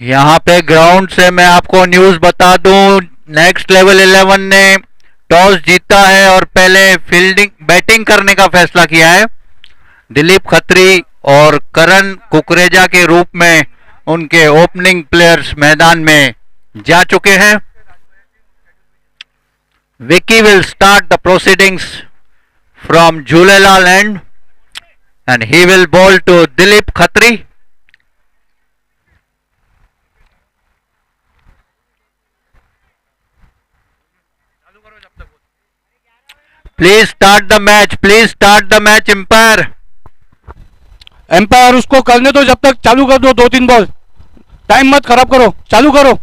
यहाँ पे ग्राउंड से मैं आपको न्यूज बता दूं, नेक्स्ट लेवल 11 ने टॉस जीता है और पहले फील्डिंग बैटिंग करने का फैसला किया है। दिलीप खत्री और करण कुकरेजा के रूप में उनके ओपनिंग प्लेयर्स मैदान में जा चुके हैं। Vicky will start the proceedings from Jhulelal and and he will bowl to Dilip Khatri. Please start the match. Please start the match, umpire. Umpire उसको करने दो, जब तक चालू कर दो 2-3 बॉल। टाइम मत खराब करो, चालू करो।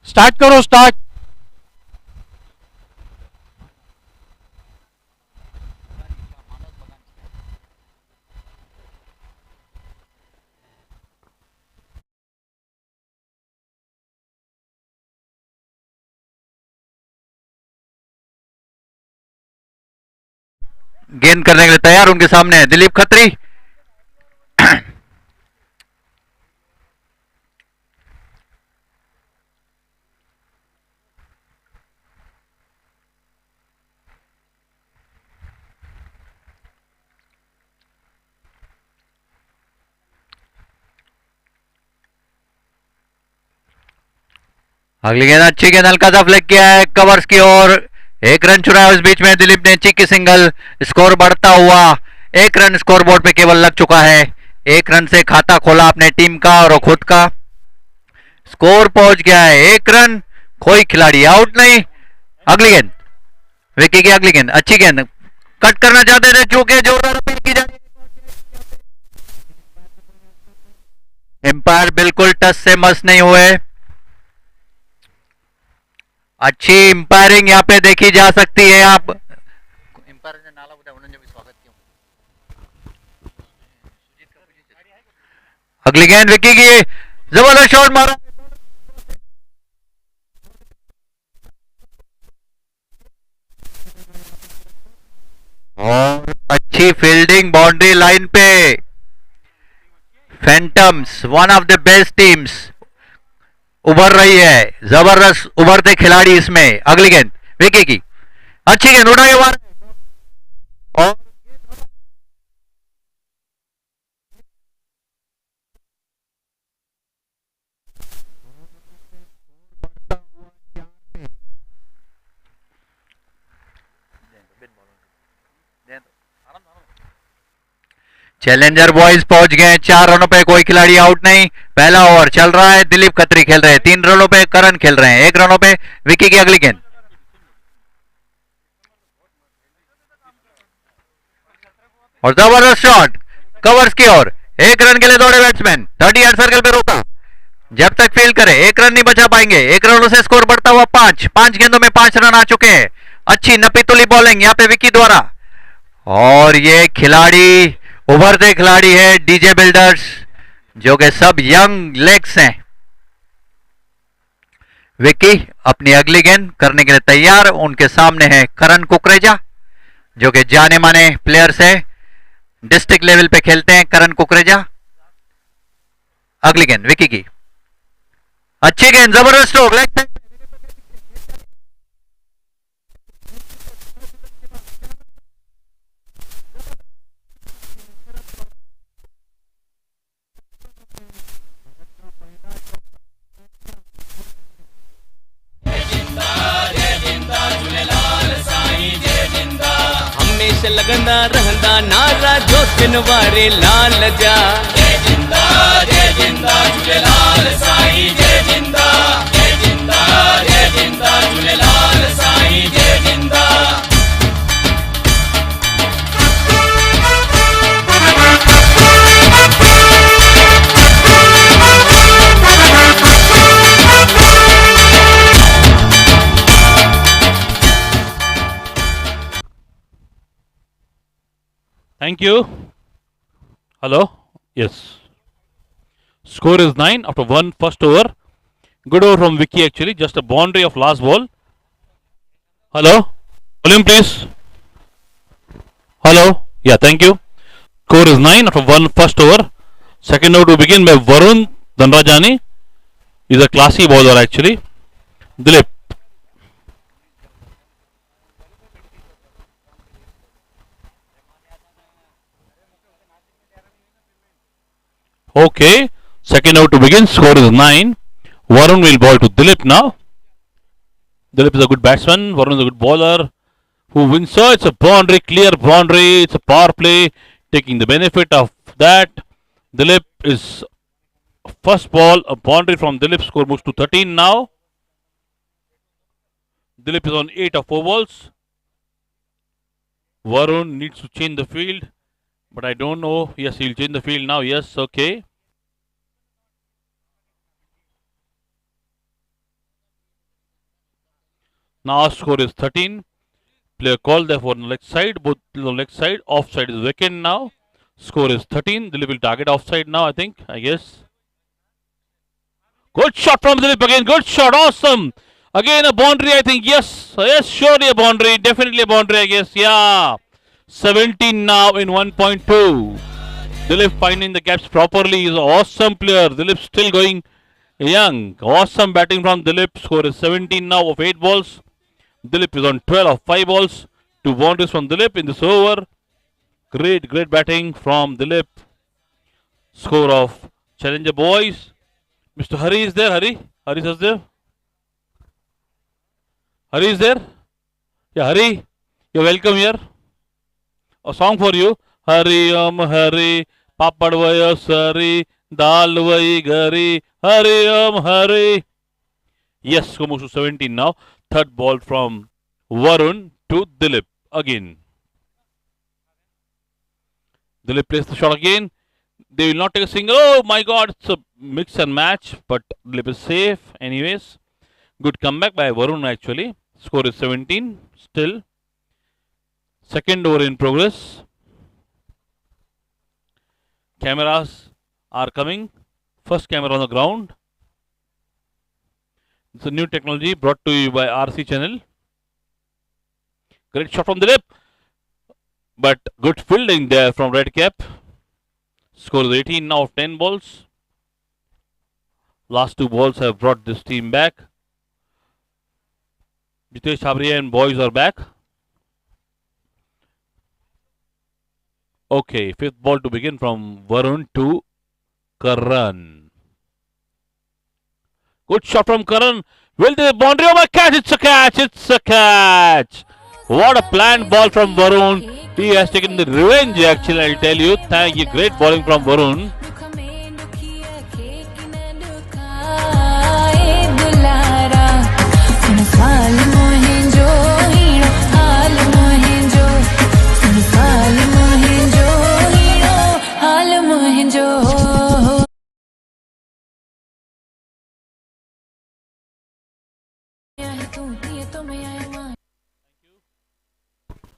स्टार्ट करो, स्टार्ट। गेंद करने के लिए तैयार उनके सामने है दिलीप खत्री। अगली गेंद अच्छी गेंद, हल्का सा फ्लिक किया है कवर्स की ओर, एक रन चुराया उस बीच में दिलीप ने, चिक्की सिंगल, स्कोर बढ़ता हुआ, एक रन स्कोर बोर्ड पे केवल लग चुका है। एक रन से खाता खोला अपने टीम का और खुद का। स्कोर पहुंच गया है 1 रन, कोई खिलाड़ी आउट नहीं। अगली गेंद विकी की, अगली गेंद अच्छी गेंद, कट करना चाहते थे, चूके जोरदार अपील की जा, एम्पायर बिल्कुल टच से मस नहीं हुए। अच्छी इंपायरिंग यहाँ पे देखी जा सकती है। आप इंपायर ने नाला बताया, उन्होंने भी स्वागत किया। अगली गेंद विकी की, जबरदस्त शॉट मारा, और अच्छी फील्डिंग बाउंड्री लाइन पे। Phantoms one of the best teams उभर रही है, जबरदस्त उभरते खिलाड़ी इसमें। अगली गेंद विकी की, अच्छी गेंद उड़ा के मार, और चैलेंजर बॉयज पहुंच गए 4 रनों पे, कोई खिलाड़ी आउट नहीं। पहला ओवर चल रहा है, दिलीप खत्री खेल रहे हैं, 3 रनों पे करण खेल रहे हैं, 1 रनों पे विकी की। अगली गेंद और जबरदस्त शॉट कवर्स की ओर, 1 रन के लिए दौड़े बैट्समैन, 30 यार्ड सर्कल पे रोका, जब तक फील्ड करे 1 रन नहीं बचा पाएंगे। 1 रनों से स्कोर बढ़ता हुआ 5 गेंदों में 5 रन आ चुके हैं। अच्छी नपीतुली बॉलिंग यहाँ पे विकी द्वारा, और ये खिलाड़ी उभरते खिलाड़ी है डीजे बिल्डर्स, जो कि सब यंग लेग्स हैं। विकी अपनी अगली गेंद करने के लिए तैयार, उनके सामने है करण कुकरेजा, जो कि जाने माने प्लेयर्स है, डिस्ट्रिक्ट लेवल पे खेलते हैं करण कुकरेजा। अगली गेंद विकी की, अच्छी गेंद, जबरदस्त स्ट्रोक, लेग साइड। लगंदा रहंदा नारा जो दिन वारे लाल जा, जय जिंदा झूलेलाल साईं, जय जिंदा झूलेलाल साईं, जय जिंदा। Thank you. Hello. Yes. Score is 9 after 1 first over. Good over from Vicky actually. Just a boundary of last ball. Hello. Volume please. Hello. Yeah. Thank you. Score is 9 after one first over. Second over to begin by Varun Dhanrajani. He's a classy bowler actually. Dilip. Okay. Second over to begin. Score is 9. Varun will bowl to Dilip now. Dilip is a good batsman. Varun is a good bowler. Who wins? So it's a boundary, clear boundary. It's a power play. Taking the benefit of that. Dilip is first ball, a boundary from Dilip. Score moves to 13 now. Dilip is on 8 of 4 balls. Varun needs to change the field, but I don't know. Yes, he'll change the field now. Yes, okay. Now our score is 13. Player called therefore on the leg side. Both on the leg side. Offside is vacant now. Score is 13. Dilip will target offside now, I guess. Good shot from Dilip again. Good shot. Awesome. Again a boundary, I think. Yes. Yes, surely a boundary. Definitely a boundary, I guess. Yeah. 17 now in 1.2. Dilip finding the gaps properly. He's an awesome player. Dilip still going young. Awesome batting from Dilip. Score is 17 now of 8 balls. Dilip is on 12 of 5 balls. 2 boundaries from Dilip in this over. Great batting from Dilip. Score of Challenger boys. Mr. Hari is there. Hari is there. Hari is there. Yeah, Hari, you're welcome here. A song for you. Hari Hari, Papad Vayasari, Dal Vai Gari, Hari Hari. Yes, score moves to 17 now. Third ball from Varun to Dilip again. Dilip plays the shot again. They will not take a single. Oh my god, it's a mix and match, but Dilip is safe anyways. Good comeback by Varun actually. Score is 17 still. Second over in progress. Cameras are coming. First camera on the ground. It's a new technology brought to you by RC channel. Great shot from Dilip. But good fielding there from Red Cap. Score is 18 now of 10 balls. Last 2 balls have brought this team back. Jitesh Chabria and boys are back. Okay, fifth ball to begin from Varun to Karan. Good shot from Karan. Will the boundary? Oh my catch! It's a catch! It's a catch! What a planned ball from Varun. He has taken the revenge actually, I'll tell you. Thank you. Great bowling from Varun.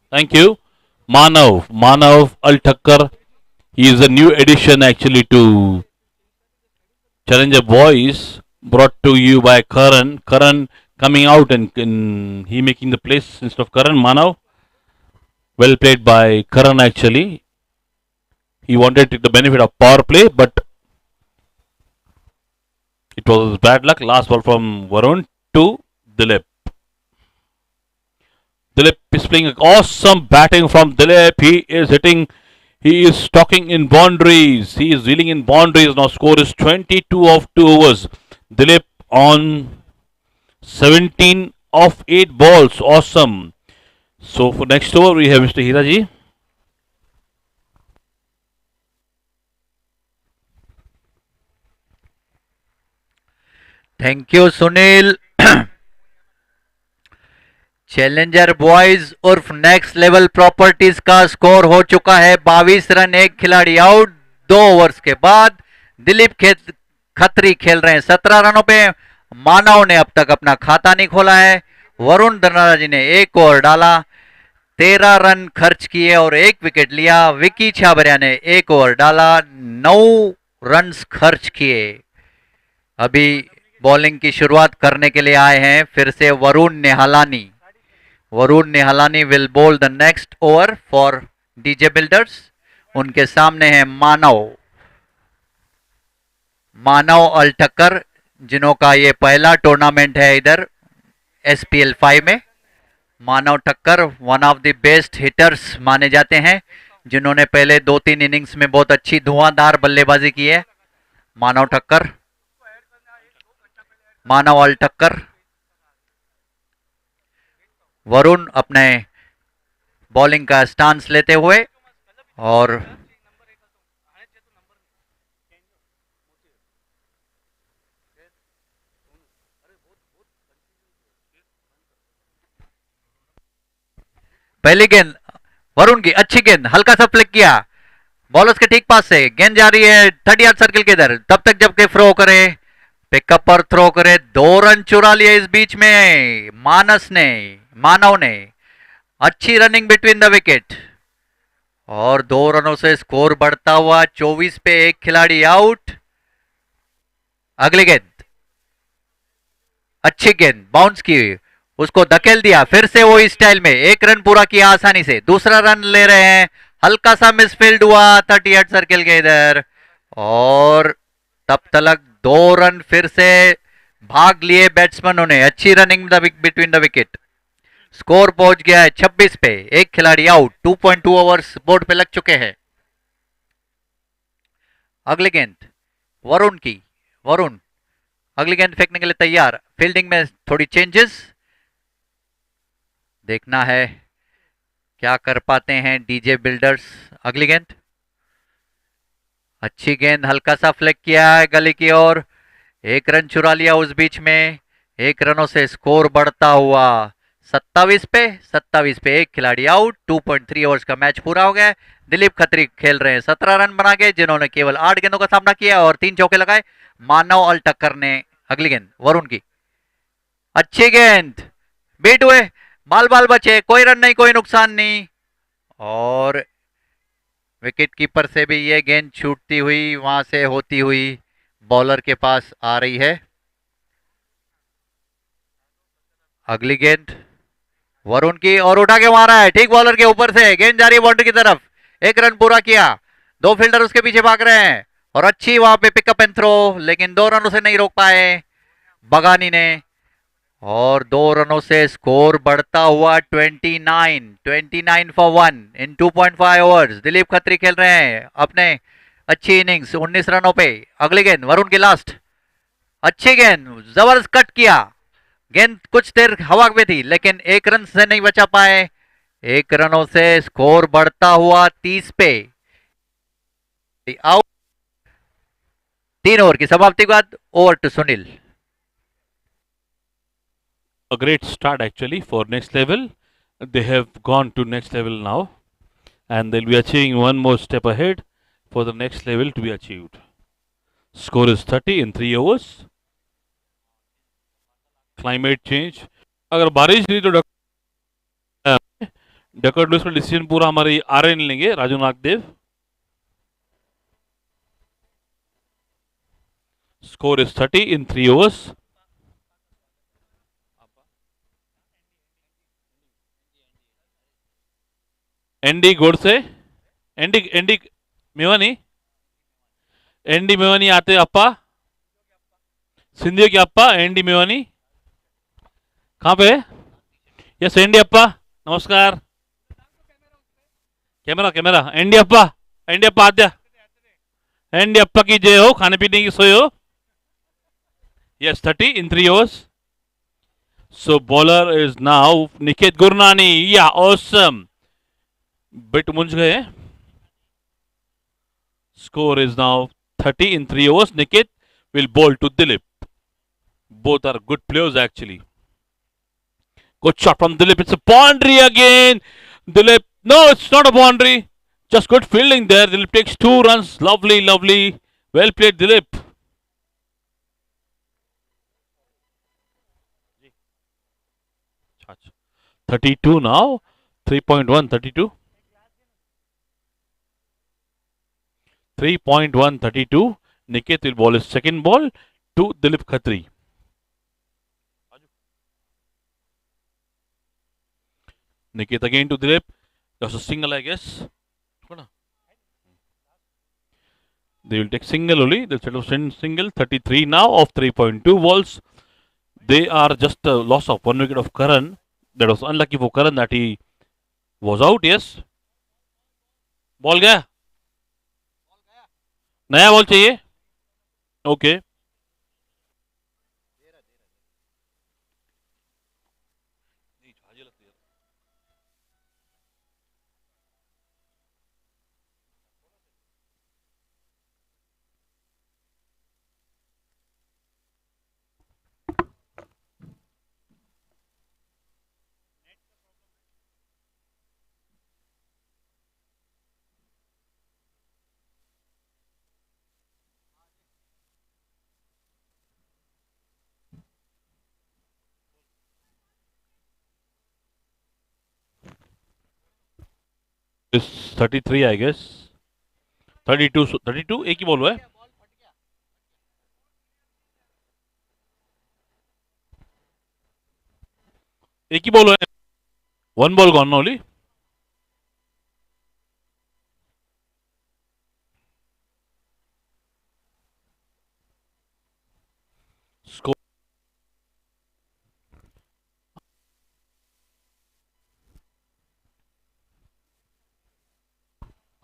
Thank you. Manav Al Thakkar. He is a new addition actually to Challenger Boys. Brought to you by Karan. Karan coming out and he making the place instead of Karan. Manav. Well played by Karan actually. He wanted to take the benefit of power play, but it was bad luck. Last ball from Varun to Dilip. Dilip is playing awesome batting from Dilip. He is hitting. He is stalking in boundaries. He is dealing in boundaries. Now score is 22 of 2 overs. Dilip on 17 of 8 balls. Awesome. So for next over we have Mr. Hiraji. Thank you Sunil. Challenger boys उर्फ next level properties का score हो चुका है 22 run. एक खिलाड़ी out 2 overs के बाद. दिलीप खत्री खेल रहे हैं 17 रनों पे. मानव ने अब तक अपना खाता नहीं खोला है. वरुण धनराज ने 1 ओवर डाला, 13 रन खर्च किए और 1 विकेट लिया. विकी छाबरिया ने 1 ओवर डाला, 9 रन खर्च किए. अभी बॉलिंग की शुरुआत करने के लिए आए हैं फिर से Varun Nihalani. Varun Nihalani will bowl the next over for DJ Builders. उनके सामने है मानव अल्टकर, जिन्हों का ये पहला टूर्नामेंट है इधर SPL 5 में। Manav Thakkar one of the best hitters माने जाते हैं, जिन्होंने पहले 2-3 इनिंग्स में बहुत अच्छी धुआंधार बल्लेबाजी की है। मानव ठक्कर, मानव अल ठक्कर। वरुण अपने बॉलिंग का स्टांस लेते हुए और पहली गेंद वरुण की, अच्छी गेंद, हल्का सा फ्लिक किया बॉलर्स के ठीक पास से, गेंद जा रही है 30 यार्ड सर्किल के इधर, तब तक जबकि थ्रो करे, पिकअप पर थ्रो करे, 2 रन चुरा लिए इस बीच में मानव ने। अच्छी रनिंग बिटवीन द विकेट और 2 रनों से स्कोर बढ़ता हुआ 24 पे, एक खिलाड़ी आउट। अगली गेंद, अच्छी गेंद बाउंस की, उसको धकेल दिया, फिर से वही स्टाइल में 1 रन पूरा किया आसानी से, दूसरा रन ले रहे हैं, हल्का सा मिसफील्ड हुआ 30 यार्ड सर्किल के इधर और तब तक 2 रन फिर से भाग लिए बैट्समैनों ने। अच्छी running between the wicket, score पहुंच गया है 26 पे, एक खिलाड़ी आउट। 2.2 ओवर्स बोर्ड पे लग चुके हैं। अगली गेंद वरुण की, वरुण अगली गेंद फेंकने के लिए तैयार। फील्डिंग में थोड़ी चेंजेस देखना है क्या कर पाते हैं डीजे बिल्डर्स। अगली गेंद, अच्छी गेंद, हल्का सा फ्लिक किया है गली की ओर, 1 रन चुरा लिया उस बीच में। 1 रनों से स्कोर बढ़ता हुआ 27 पे, एक खिलाड़ी आउट। 2.3 ओवर्स का मैच पूरा हो गया है। दिलीप खत्री खेल रहे हैं 17 रन बना के, जिन्होंने केवल 8 गेंदों का सामना किया और 3 चौके लगाए। मानव अल ठक्कर ने अगली गेंद वरुण की, अच्छी गेंद, बीट हुए, बाल बचे, कोई रन नहीं, कोई नुकसान नहीं और विकेट कीपर से भी ये गेंद छूटती हुई वहां से होती हुई बॉलर के पास आ रही है। अगली गेंद वरुण की और उठा के मारा है ठीक बॉलर के ऊपर से, गेंद जा रही है बाउंड्री की तरफ। 1 रन पूरा किया, 2 फील्डर उसके पीछे भाग रहे हैं और अच्छी वहां पे पिकअप एंड थ्रो, लेकिन 2 रनों से नहीं रोक पाए बगानी ने और 2 रनों से स्कोर बढ़ता हुआ 29 for 1 in 2.5 overs. Dilip Khatri खेल रहे हैं अपने अच्छी इनिंग्स 19 रनों पे। अगली गेंद वरुण की लास्ट, अच्छी गेंद, जबरदस्त कट किया, गेंद कुछ देर हवा में थी लेकिन 1 रन से नहीं बचा पाए। 1 रनों से स्कोर बढ़ता हुआ 30 पे, आउट। 3 ओवर की समाप्ति के बाद over to Sunil. A great start actually for next level. They have gone to next level now and they'll be achieving one more step ahead for the next level to be achieved. Score is 30 in 3 overs. Climate change. अगर बारिश हुई तो डकर्ट loose का decision पूरा हमारे आर्यन लेंगे, Raju Nagdev. Score is 30 in 3 overs. Andy Godse, Andy Mevani, Andy Mevani आते अप्पा, सिंधियो की अप्पा, एंडी मेवानी कहाँ पे? यस एंडी अप्पा, नमस्कार। कैमरा एंडी अप्पा आद्या, एंडी अप्पा की जय हो, खाने पीने की सोई हो। Yes 30 in 3 overs. So bowler is now Niket Gurnani. Yeah, awesome. Bit munch gaye. Score is now 30 in 3 overs. Niket will bowl to Dilip. Both are good players actually. Good shot from Dilip. It's a boundary again. Dilip. No, it's not a boundary. Just good fielding there. Dilip takes 2 runs. Lovely. Well played, Dilip. Charge. 32 now. 3.1, 32. 3.1, 32. Niket will bowl his second ball to Dilip Khatri. Niket again to Dilip. That's a single, I guess. They will take single only. They'll settle single. 33 now of 3.2 balls. They are just a loss of 1 wicket of Karan. That was unlucky for Karan that he was out. Yes. Ball गया, नया ball चाहिए. Okay. It's 33 I guess. 32 32 एक ही ball हुआ है. एक ही ball हुआ है. One ball gone only. Score.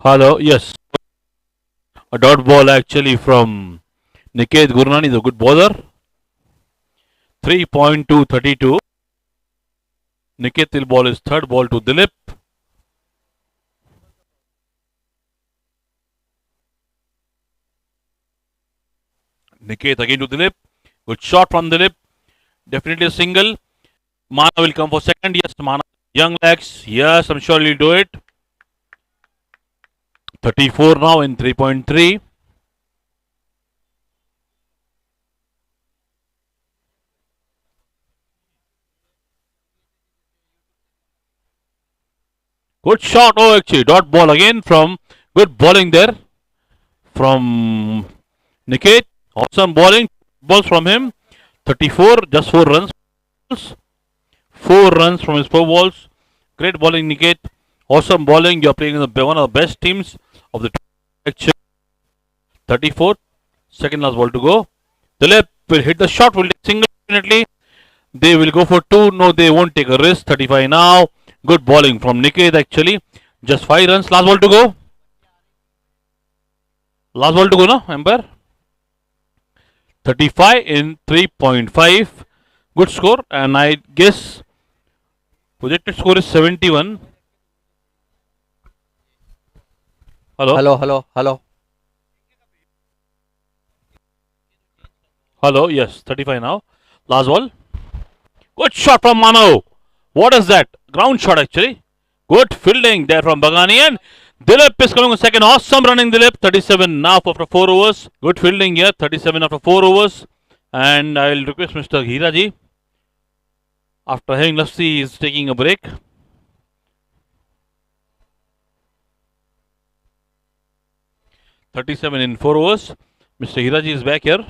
Hello. Yes. A dot ball actually from Niket Gurnani, is a good bowler. 3.232. Niket will ball his third ball to Dilip. Niket again to Dilip. Good shot from Dilip. Definitely a single. Mana will come for second. Yes, Mana. Young legs. Yes, I'm sure he'll do it. 34 now in 3.3. Good shot. Oh, actually, dot ball again from good bowling there from Niket. Awesome bowling. Balls from him. 34. Just 4 runs. 4 runs from his 4 balls. Great bowling, Niket. Awesome bowling. You're playing in one of the best teams of the actually. 34. Second last ball to go. Dilip will hit the shot. Will take single definitely. They will go for 2. No, they won't take a risk. 35 now. Good bowling from Niket actually. Just 5 runs. Last ball to go. Last ball to go, no, Ember? 35 in 3.5. Good score. And I guess projected score is 71. Hello? Hello, yes, 35 now. Last ball. Good shot from Mano. What is that? Ground shot actually. Good fielding there from Bagani, and Dilip is coming on second. Awesome running Dilip. 37 now after 4 overs. Good fielding here. 37 after 4 overs. And I will request Mr. Hiraji, after having Lassi, is taking a break. (37 in 4 overs). Mr. Hiraji is back here.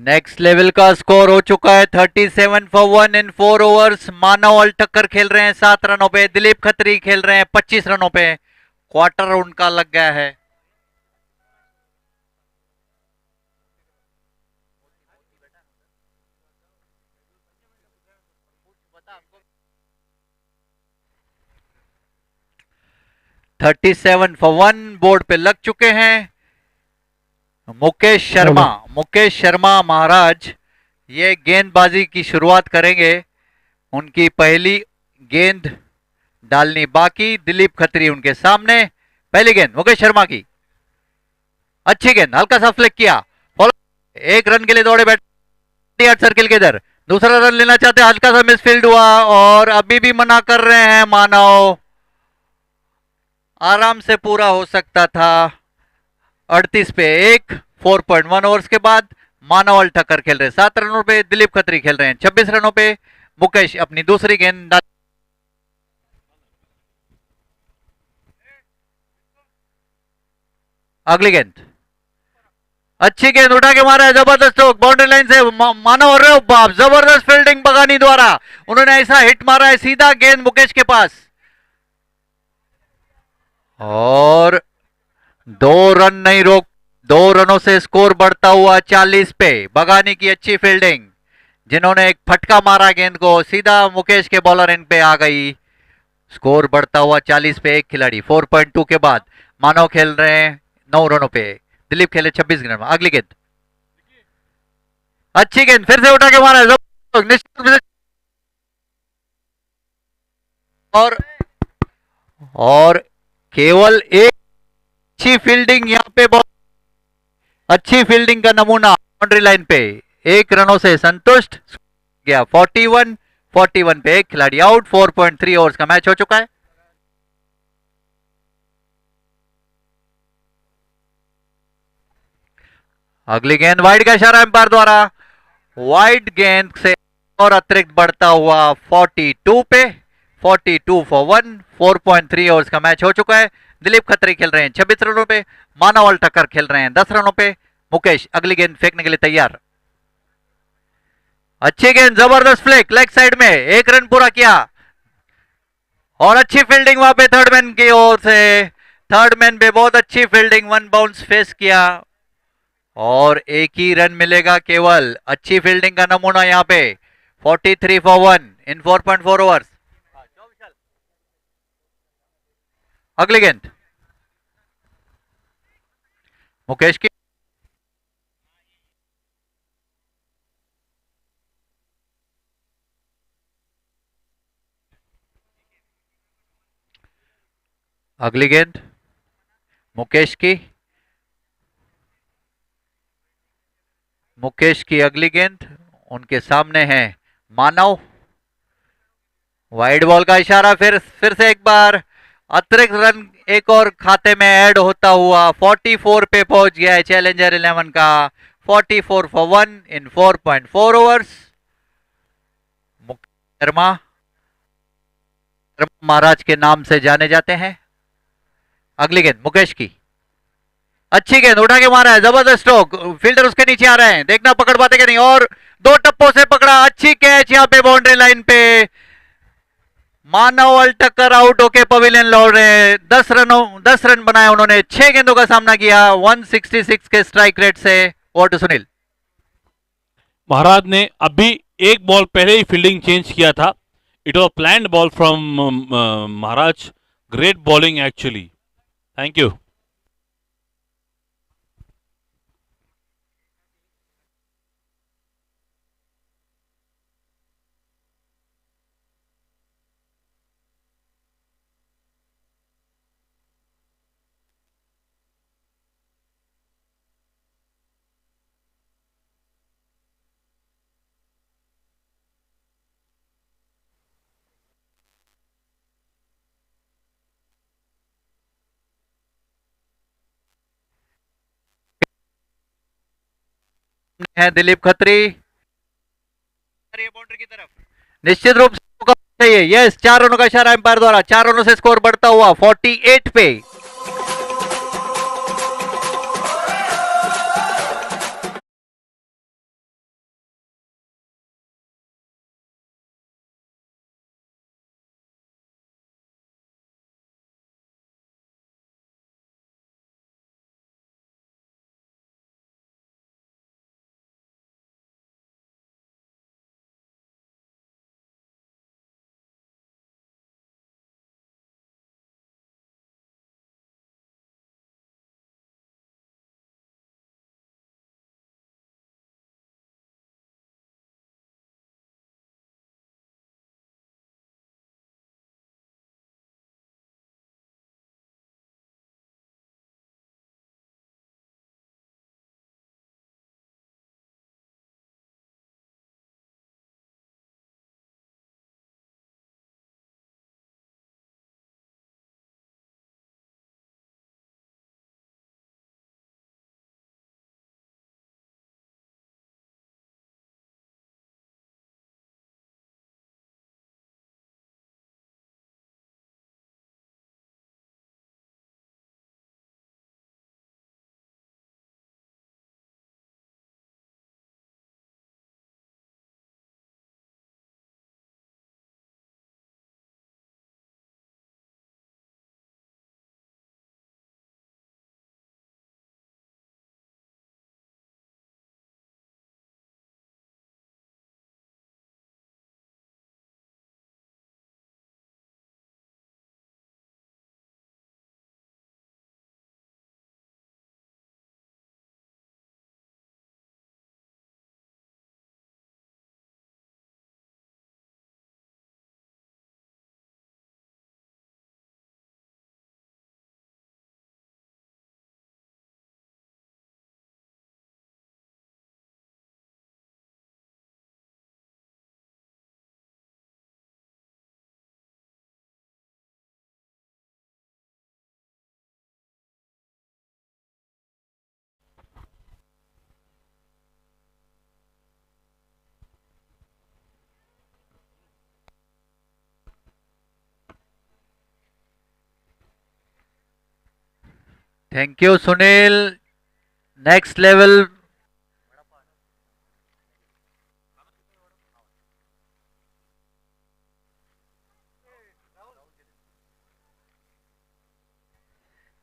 Next level का score हो चुका है 37 for 1 in 4 overs. मानव अल टक्कर खेल रहे हैं 7 रनों पे, दिलीप खत्री खेल रहे हैं 25 रनों पे। क्वार्टर उनका लग गया है। थर्टी सेवन फॉर 1 बोर्ड पे लग चुके हैं। मुकेश शर्मा महाराज ये गेंदबाजी की शुरुआत करेंगे। उनकी पहली गेंद डालनी बाकी। दिलीप खत्री उनके सामने। पहली गेंद मुकेश शर्मा की, अच्छी गेंद, हल्का सा फ्लिक किया, एक रन के लिए दौड़े बैठे सर्किल के इधर। दूसरा रन लेना चाहते, हल्का सा मिसफील्ड हुआ और अभी भी मना कर रहे हैं मानव। आराम से पूरा हो सकता था। 38 पे 1, 4.1 ओवर्स के बाद मानवल ठक्कर खेल रहे हैं 7 रनों पे, दिलीप खत्री खेल रहे हैं 26 रनों पे। मुकेश अपनी दूसरी गेंद अगली गेंद, अच्छी गेंद उठा के मारा है, जबरदस्त स्ट्रोक बाउंड्री लाइन से मानव और रहे बाप, जबरदस्त फील्डिंग बगानी द्वारा, उन्होंने ऐसा हिट मारा है सीधा गेंद मुकेश के पास, और 2 रन नहीं रोक, 2 रनों से स्कोर बढ़ता हुआ 40 पे। बगानी की अच्छी फील्डिंग, जिन्होंने एक फटका मारा गेंद को, सीधा मुकेश के बॉलर इन पे आ गई। स्कोर बढ़ता हुआ 40 पे, एक खिलाड़ी 4.2 के बाद। मानव खेल रहे हैं 9 रनों पे, दिलीप खेले 26 रन में। अगली गेंद, अच्छी गेंद फिर से उठा के मारा है, निश्चित रूप से, और केवल एक अच्छी फील्डिंग यहाँ पे, बहुत अच्छी फील्डिंग का नमूना बाउंड्री लाइन पे, 1 रनों से संतुष्ट गया। 41 पे एक खिलाड़ी आउट। 4.3 ओवर्स का मैच हो चुका है। अगली गेंद वाइड का इशारा एम्पायर द्वारा, वाइड गेंद से और अतिरिक्त बढ़ता हुआ 42 पे। 42 फॉर 1। 4.3 ओवर्स का मैच हो चुका है। दिलीप खत्री खेल रहे हैं 26 रनों पे, मानवल टक्कर खेल रहे हैं 10 रनों पे। मुकेश अगली गेंद फेंकने के लिए तैयार, अच्छी गेंद, जबरदस्त फ्लिक लेग साइड में, 1 रन पूरा किया, और अच्छी फील्डिंग वहां पे थर्ड मैन की ओर से, थर्ड मैन पे बहुत अच्छी फील्डिंग, 1 बाउंस फेस किया, और एक ही रन मिलेगा केवल। अच्छी फील्डिंग का नमूना यहाँ पे। 43 फॉर 1 इन 4.4 ओवर्स। अगली गेंद मुकेश की, अगली गेंद मुकेश की, मुकेश की अगली गेंद, उनके सामने है मानव। वाइड बॉल का इशारा, फिर से एक बार अतिरिक्त रन एक और खाते में ऐड होता हुआ 44 पे पहुंच गया है चैलेंजर 11 का। 44 फॉर 1 इन 4.4 ओवर्स। शर्मा महाराज के नाम से जाने जाते हैं। अगली गेंद मुकेश की, अच्छी गेंद उठा के मारा है, जबरदस्त स्ट्रोक, फील्डर उसके नीचे आ रहे हैं, देखना पकड़ पाते कि नहीं, और 2 टप्पों से पकड़ा, अच्छी कैच यहाँ पे बाउंड्री लाइन पे। मानव अल टक्कर आउट होके पवेलियन लौट रहे हैं। 10 रन बनाए उन्होंने, 6 गेंदों का सामना किया 166 के स्ट्राइक रेट से। Over to Sunil. महाराज ने अभी एक बॉल पहले ही फील्डिंग चेंज किया था। It was planned ball from Maharaj. Great bowling actually. Thank you. है दिलीप खत्री बाउंड्री की तरफ, निश्चित रूप से चाहिए। यस, 4 रनों का इशारा एम्पायर द्वारा, 4 रनों से स्कोर बढ़ता हुआ 48 पे। Thank you Sunil. Next level.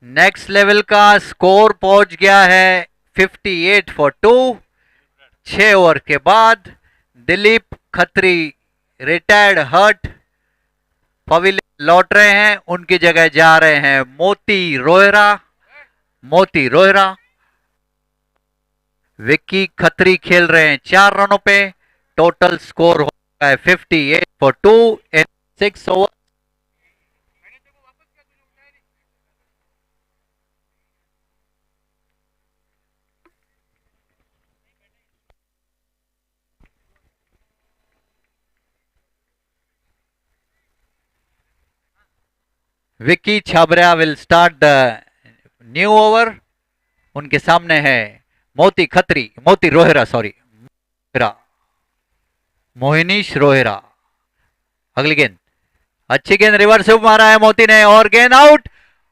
Next level का स्कोर पहुंच गया है 58 फॉर 2। 6 ओवर के बाद Dilip Khatri retired hurt pavilion लौट रहे हैं, उनकी जगह जा रहे हैं मोती रोहरा। मोती रोहरा। विक्की खत्री खेल रहे हैं 4 रनों पे। टोटल स्कोर हो गया है 58 for 2 in 6 over. Vicky Chhabra will start the new over. उनके सामने है मोती रोहरा, सॉरी मोहिनीश रोहरा। अगली गेंद, अच्छी गेंद रिवर्स मारा है मोती ने और गेंद आउट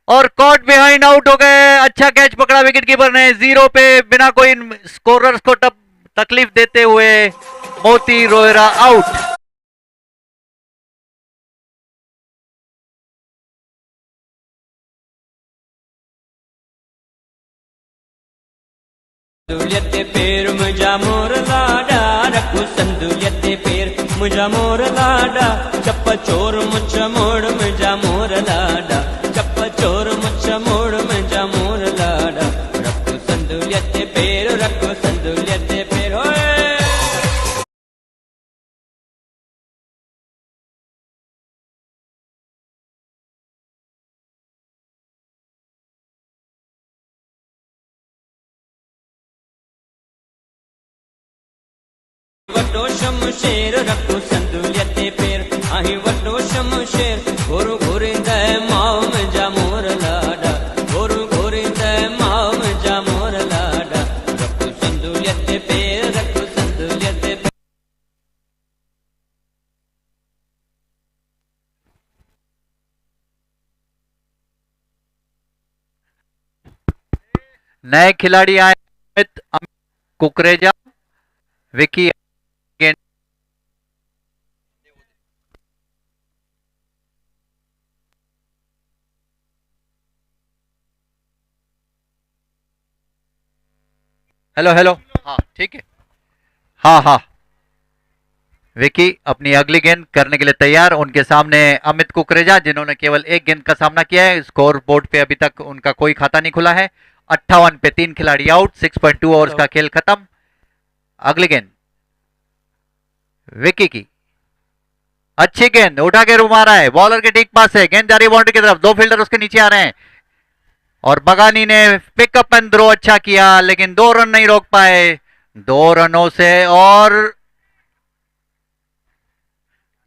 और कॉट बिहाइंड आउट हो गए। अच्छा कैच पकड़ा विकेट कीपर ने। 0 पे बिना कोई स्कोरर्स को तकलीफ देते हुए मोती रोहरा आउट। संदुलियत पेर मुझा मोर लाडा, रखो संदुलियत पेर मुझा मोर लाडा, चप्प चोर मुझ मोड़ मुझा मोर लाडा, चप्प चोर मुझ मोड़ मुझा मोर लाडा, रखो संदुलियत पेर, रखो संदुलियत पेर। होए वटो शमशेर रखो संदुलियत पेर, आही वटो शमशेर गोरु गोरिंद माव में जा मोर लाडा, गोरु गोरिंद माव में जा मोर लाडा, रखो संदुलियत पेर, रखो संदुलियत पेर। नए खिलाड़ी आए अमित कुकरेजा, विकी। हेलो हेलो, हाँ ठीक है, हाँ हाँ। विकी अपनी अगली गेंद करने के लिए तैयार। उनके सामने अमित कुकरेजा, जिन्होंने केवल एक गेंद का सामना किया है। स्कोर बोर्ड पे अभी तक उनका कोई खाता नहीं खुला है। 58 पे 3 खिलाड़ी आउट। 6.2 ओवर्स का खेल खत्म। अगली गेंद विकी की, अच्छी गेंद उठा के मारा है, बॉलर के ठीक पास है, गेंद जा रही है बाउंड्री की तरफ। 2 फील्डर उसके नीचे आ रहे हैं और बगानी ने पिकअप एंड थ्रो अच्छा किया, लेकिन 2 रन नहीं रोक पाए। 2 रनों से और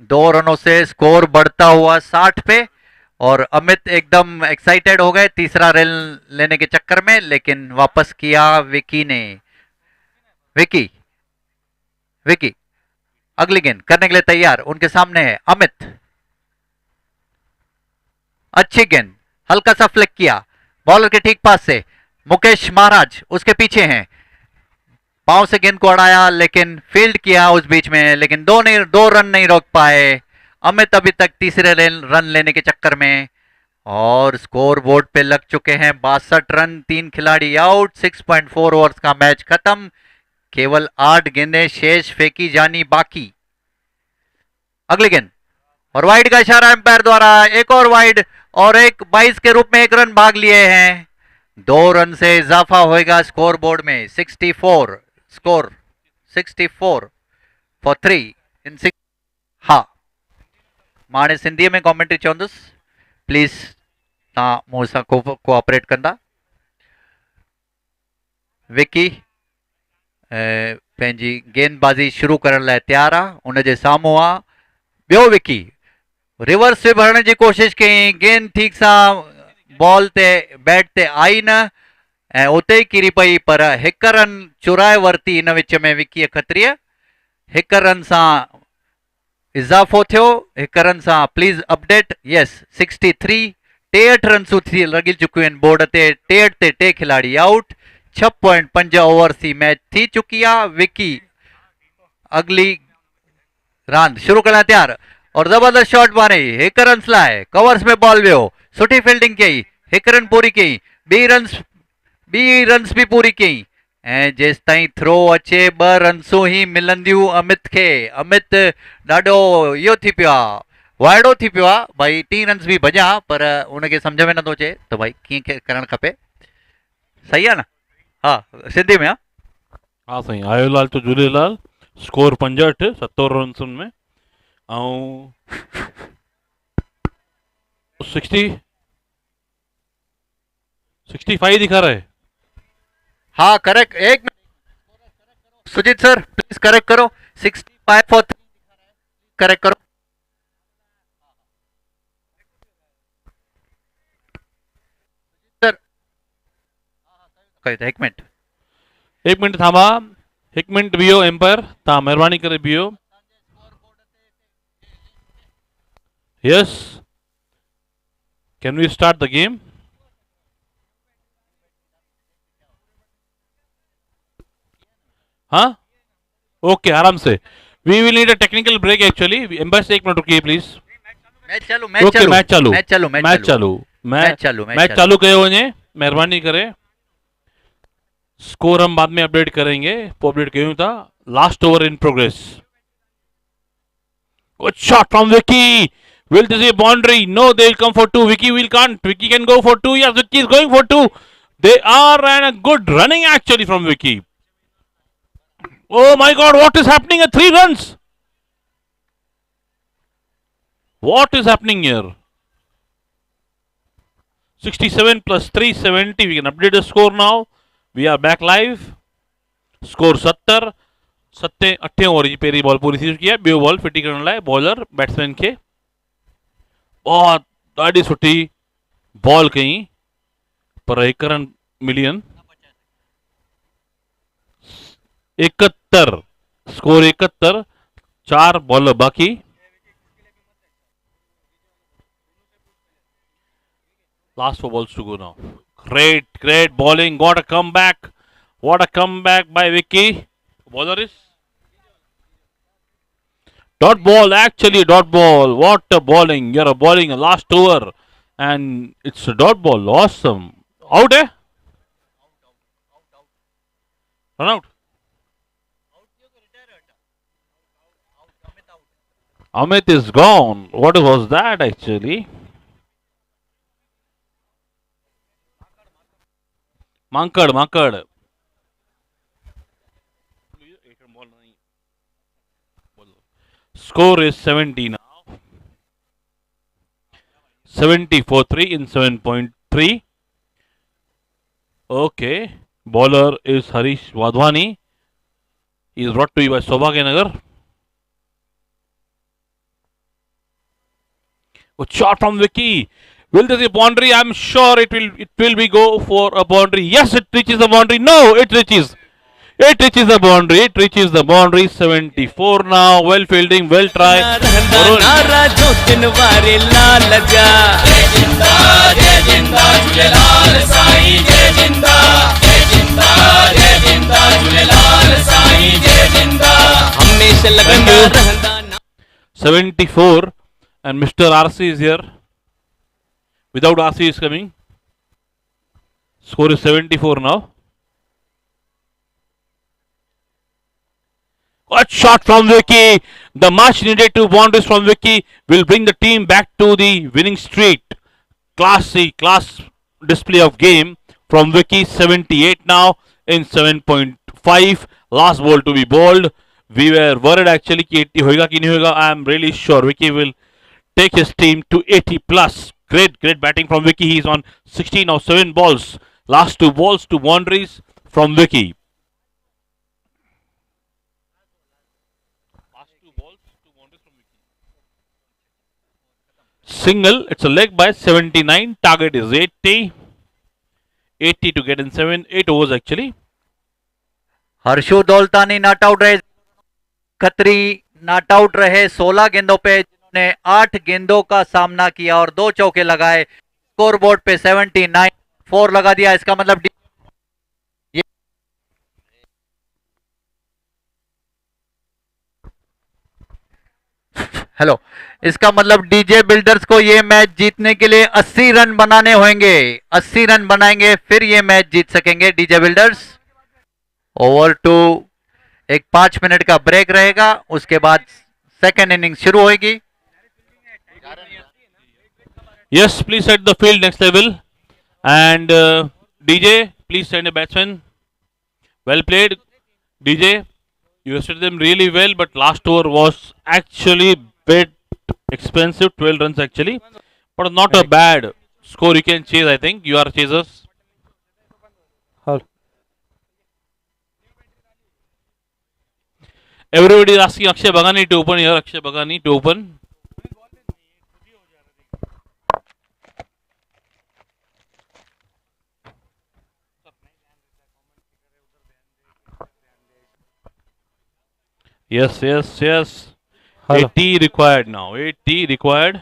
2 रनों से स्कोर बढ़ता हुआ 60 पे और अमित एकदम एक्साइटेड हो गए तीसरा रन लेने के चक्कर में, लेकिन वापस किया विकी ने। विकी विकी अगली गेंद करने के लिए तैयार। उनके सामने है अमित। अच्छी गेंद, हल्का सा फ्लिक किया बॉलर के ठीक पास से। मुकेश महाराज उसके पीछे हैं, पांव से गेंद को अड़ाया लेकिन फील्ड किया उस बीच में, लेकिन 2 रन नहीं रोक पाए अमित अभी तक तीसरे रन लेने के चक्कर में। और स्कोर बोर्ड पे लग चुके हैं 62 रन। 3 खिलाड़ी आउट। 6.4 ओवर्स का मैच खत्म। केवल 8 गेंदें शेष फेंकी जानी बाकी। अगली गेंद और वाइड का इशारा एम्पायर द्वारा। एक और वाइड और एक 22 के रूप में 1 रन भाग लिए हैं। 2 रन से इजाफा होएगा स्कोर बोर्ड में। 64 स्कोर, 64 फॉर 3 इन 6। हाँ माणे सिंधी में कॉमेंट्री चवंदुस प्लीज तव्हां मूं सां कोऑपरेट कंदा। विकी पंहिंजी गेंदबाज़ी शुरू करण लाइ तैयार आहे। उनजे साम्हूं आहे ॿियो विकी। रिवर्स स्विप हणण जी कोशिश कई, गेंद ठीक सां बॉल ते बैट ते आई न ऐं उते ई किरी पई, पर 1 रन चुराए वरिती इन विच में विकीअ खत्रीअ। 1 रन सां इज़ाफ़ो थियो। 1 रन सां प्लीज अपडेट। यस 63 टेट रन थी लगी चुकी हैं बोर्ड ते टेट ते टे खिलाड़ी आउट 6.5 ओवर सी मैच थी चुकी है। विकी अगली रांद शुरू करना तैयार और जबरदस्त शॉट मारे, हिक रन लाए, कवर्स में बॉल वियो, सुठी फील्डिंग कई, हिक रन पूरी कई, बी रन्स भी पूरी कई ऐं जेस ताईं थ्रो अचे 2 रन्सूं ही मिलंदियूं अमित खे। अमित ॾाढो इहो थी पियो आहे, वाइड़ो थी पियो आहे भाई 3 रन्स बि भॼा पर उनखे सम्झ में नथो अचे त भाई कीअं करणु खपे। सही आहे न? हा सिंधी में हाँ साईं, आयोलाल तो झूलेलाल। स्कोर 65 70 रन्सुनि में ऐं 65 दिखा रहा है। हाँ करेक्ट, एक minute Sujit sir please correct करो, 65 फॉर 3 करेक्ट करो। सर एक मिनट थांबा, 1 मिनट बीहो एम्पायर, तव्हां महिरबानी करे बीहो। Yes, can we start the game? हाँ ओके, आराम से। We will need a technical break actually. Umpire 1 minute रुकिए प्लीज। मैच चालू मैच चालू कयो वञे, महिरबानी करे। स्कोर हम बाद में अपडेट करेंगे, अपडेट कयूं था। Last over in progress. Good shot from Vicky. Will this be a boundary? No, they will come for 2. Vicky can't. Vicky can go for 2. Yes, Vicky is going for 2. They are, and a good running actually from Vicky. Oh my God, what is happening at 3 runs? What is happening here? 67 plus 370. We can update the score now. We are back live. Score 70. 7 over जी पहिरीं ball पूरी थी चुकी है। ॿियो ball फिटी करण लाइ bowler batsman खे बहुत ॾाढी सुठी बॉल कई पर 1 रन मिलियन। 71 स्कोर 71, 4 बॉलर बाकी। Last 4 balls to go now. Great bowling. Got a comeback. What a comeback by Vicky. Bowler is dot ball. Actually, dot ball. What a bowling. You're bowling a last over. And it's a dot ball. Awesome. Out, eh? Run out. Amit is gone. What was that actually? Mankad. Score is 70 now. 70 for 3 in 7.3. Okay. Bowler is Harish Wadhwani. He is brought to you by Saubhagyanagar. Good shot from Vicky. Will this be a boundary? I'm sure it will be go for a boundary. Yes, it reaches the boundary. No, it reaches. It reaches the boundary. It reaches the boundary. 74 now. Well fielding. Well try. Varun. 74 and Mr. RC is here. Without RC is coming. Score is 74 now. Good shot from Vicky. The much needed 2 boundaries from Vicky will bring the team back to the winning streak. Class display of game from Vicky. 78 now in 7.5. Last ball to be bowled. We were worried actually कि 80 होएगा कि नहीं होएगा. I am really sure Vicky will take his team to 80 plus. Great batting from Vicky. He's on 16 now, 7 balls. Last 2 balls, 2 boundaries from Vicky. Last 2 balls, 2 boundaries from Vicky. Single, it's a leg by 79. Target is 80. 80 to get in 8 overs actually. Harshu Daulatani not out रहे, Khatri not out रहे 16 गेंदों पे, जिन्होंने 8 गेंदों का सामना किया और 2 चौके लगाए। स्कोर बोर्ड पे 79 4 लगा दिया। इसका मतलब हेलो, इसका मतलब डीजे बिल्डर्स को ये मैच जीतने के लिए 80 रन बनाने होंगे। 80 रन बनाएंगे फिर ये मैच जीत सकेंगे डीजे बिल्डर्स। ओवर टू, एक 5 मिनट का ब्रेक रहेगा, उसके बाद सेकेंड इनिंग शुरू होगी। Yes, please set the field next level. And DJ, please send a batsman. Well played, DJ. You set them really well, but last over was actually bit expensive. 12 runs actually, but not a bad score. You can chase. I think you are chasers. Everybody is asking Akshay Bagani to open here. Akshay Bagani to open. Yes, yes, yes. Hello. 80 required now. 80 required.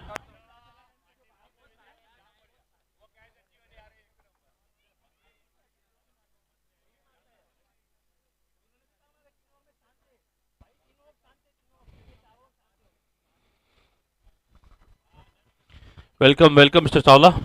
Welcome, welcome, Mr. Chawla.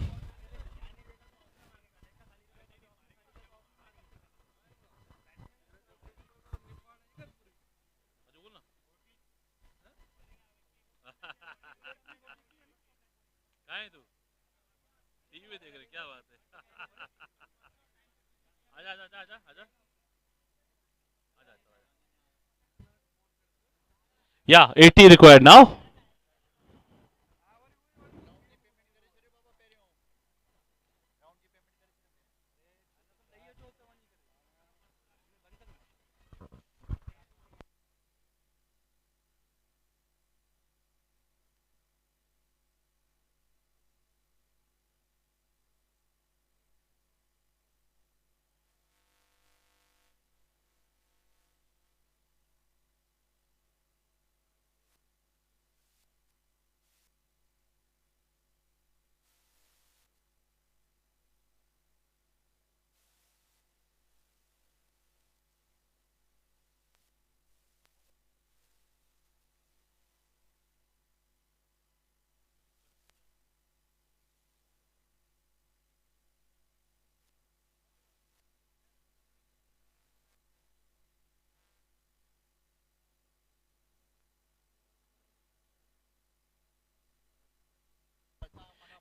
Yeah, 80 required now.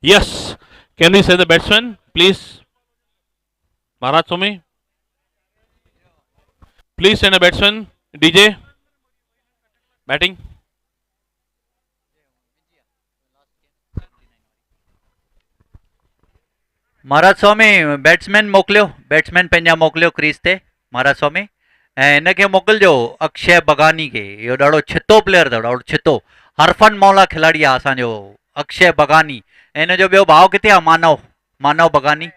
Yes. Can we say the batsman, please? Maharaj Somi. Please send a batsman. DJ. Batting. Maharaj Swami batsman मोकिलियो, batsman पंहिंजा मोकिलियो crease ते महाराज स्वामी। ऐं हिनखे मोकिलिजो अक्षय बगानी खे। इहो ॾाढो छितो प्लेयर अथव, ॾाढो छितो। हरफन मौला खिलाड़ी आहे असांजो अक्षय बगानी। ऐं हिनजो ॿियो भाउ किथे आहे? मानव, मानव बगानी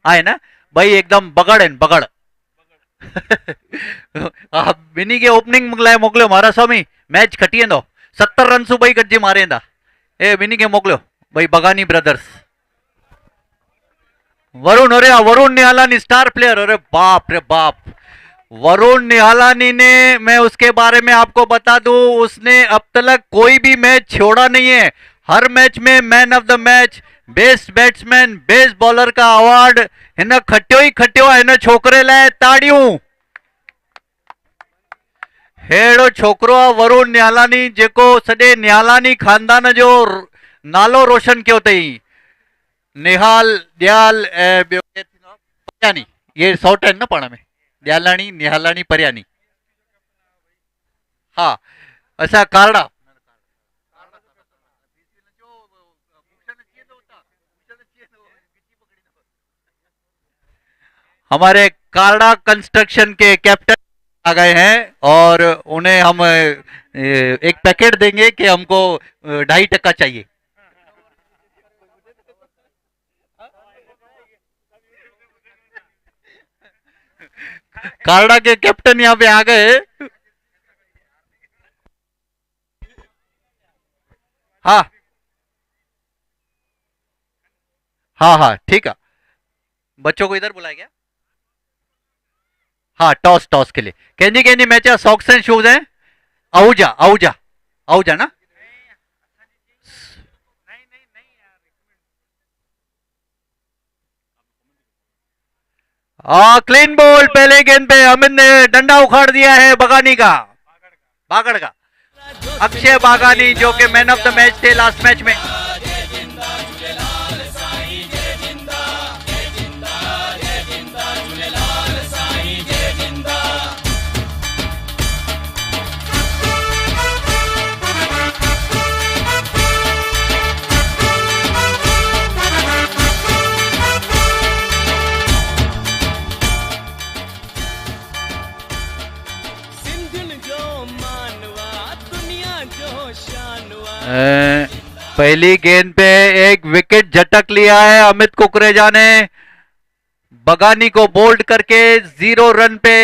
आहे न? ॿई एकदम बगड़ आहिनि, बगड़। हा, ॿिन्ही खे ओपनिंग लाइ मोकिलियो महाराज स्वामी, मैच खटी वेंदो। 70 रन्सूं ॿई गॾिजी मारे ईंदा। ए ॿिन्ही खे मोकिलियो, ॿई बगानी ब्रदर्स। वरुण, अरे वरुण निहालानी स्टार प्लेयर, अरे बाप रे बाप। वरुण निहालानी ने, मैं उसके बारे में आपको बता दूं, उसने अब तक कोई भी मैच छोड़ा नहीं है। हर मैच में man of the match, best batsman, best bowler का अवार्ड हिन खटियो ई खटियो आहे। हिन छोकरे लाइ ताड़ियूं। हेड़ो छोकरो आहे वरुण निहालानी, जेको सॼे निहालानी खानदान जो नालो रोशन कयो अथई। निहाल, दयाल ऐं ॿियो केरु थींदो आहे? परियानी। ये सौट आहिनि न पाण में, दयालानी, निहालानी, परियानी। हा, असां कारड़ा। हमारे कारड़ा कंस्ट्रक्शन के कैप्टन आ गए हैं और उन्हें हम एक पैकेट देंगे कि हमको 2.5% चाहिए। कारड़ा के कैप्टन यहाँ पे आ गए। हाँ हाँ हाँ ठीक है, बच्चों को इधर बुलाया गया। हाँ टॉस, टॉस के लिए Kenji Kenji match socks and shoes हैं। आहूजा आहूजा आहूजा ना। क्लीन बॉल, पहले गेंद पे अमित ने डंडा उखाड़ दिया है बगानी का, बागड़ का, अक्षय बागानी जो कि मैन ऑफ द मैच थे लास्ट मैच में। पहली गेंद पे एक विकेट झटक लिया है अमित कुकरेजा ने, बगानी को बोल्ड करके 0 रन पे।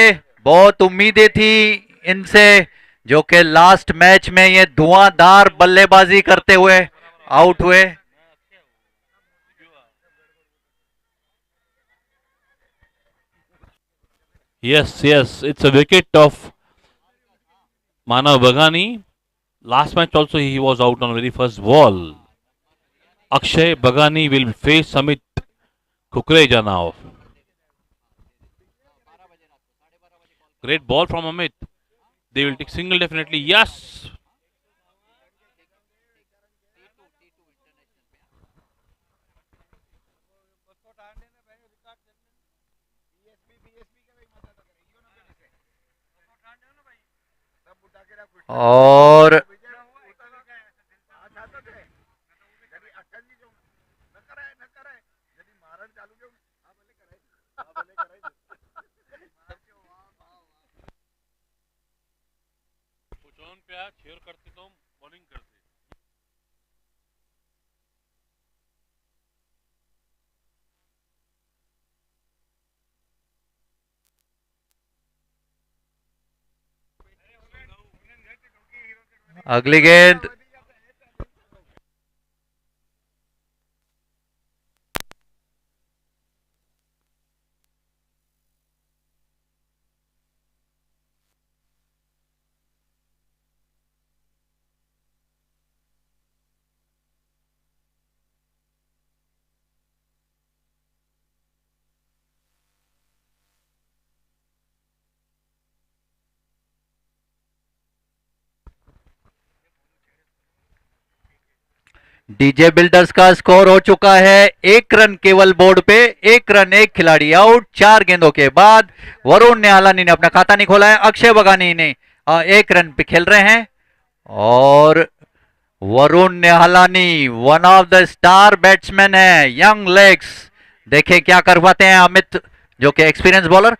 बहुत उम्मीदें थी इनसे, जो कि लास्ट मैच में ये धुआंधार बल्लेबाजी करते हुए आउट हुए। Yes, it's a wicket of Manav Bagani. Last match also he was out on very first ball. Akshay Bagani will face Amit Kukreja now. Great ball from Amit. They will take single definitely. Yes. और share करते तो bowling करते। अगली गेंद DJ builders का score हो चुका है 1 रन केवल बोर्ड पे, 1 रन 1 खिलाड़ी आउट 4 गेंदों के बाद। वरुण निहालानी ने अपना खाता नहीं खोला है, अक्षय बगानी ने 1 रन पे खेल रहे हैं। और Varun Nihalani one of the star batsman है, यंग लेग्स, देखे क्या कर पाते हैं अमित जो कि एक्सपीरियंस बॉलर।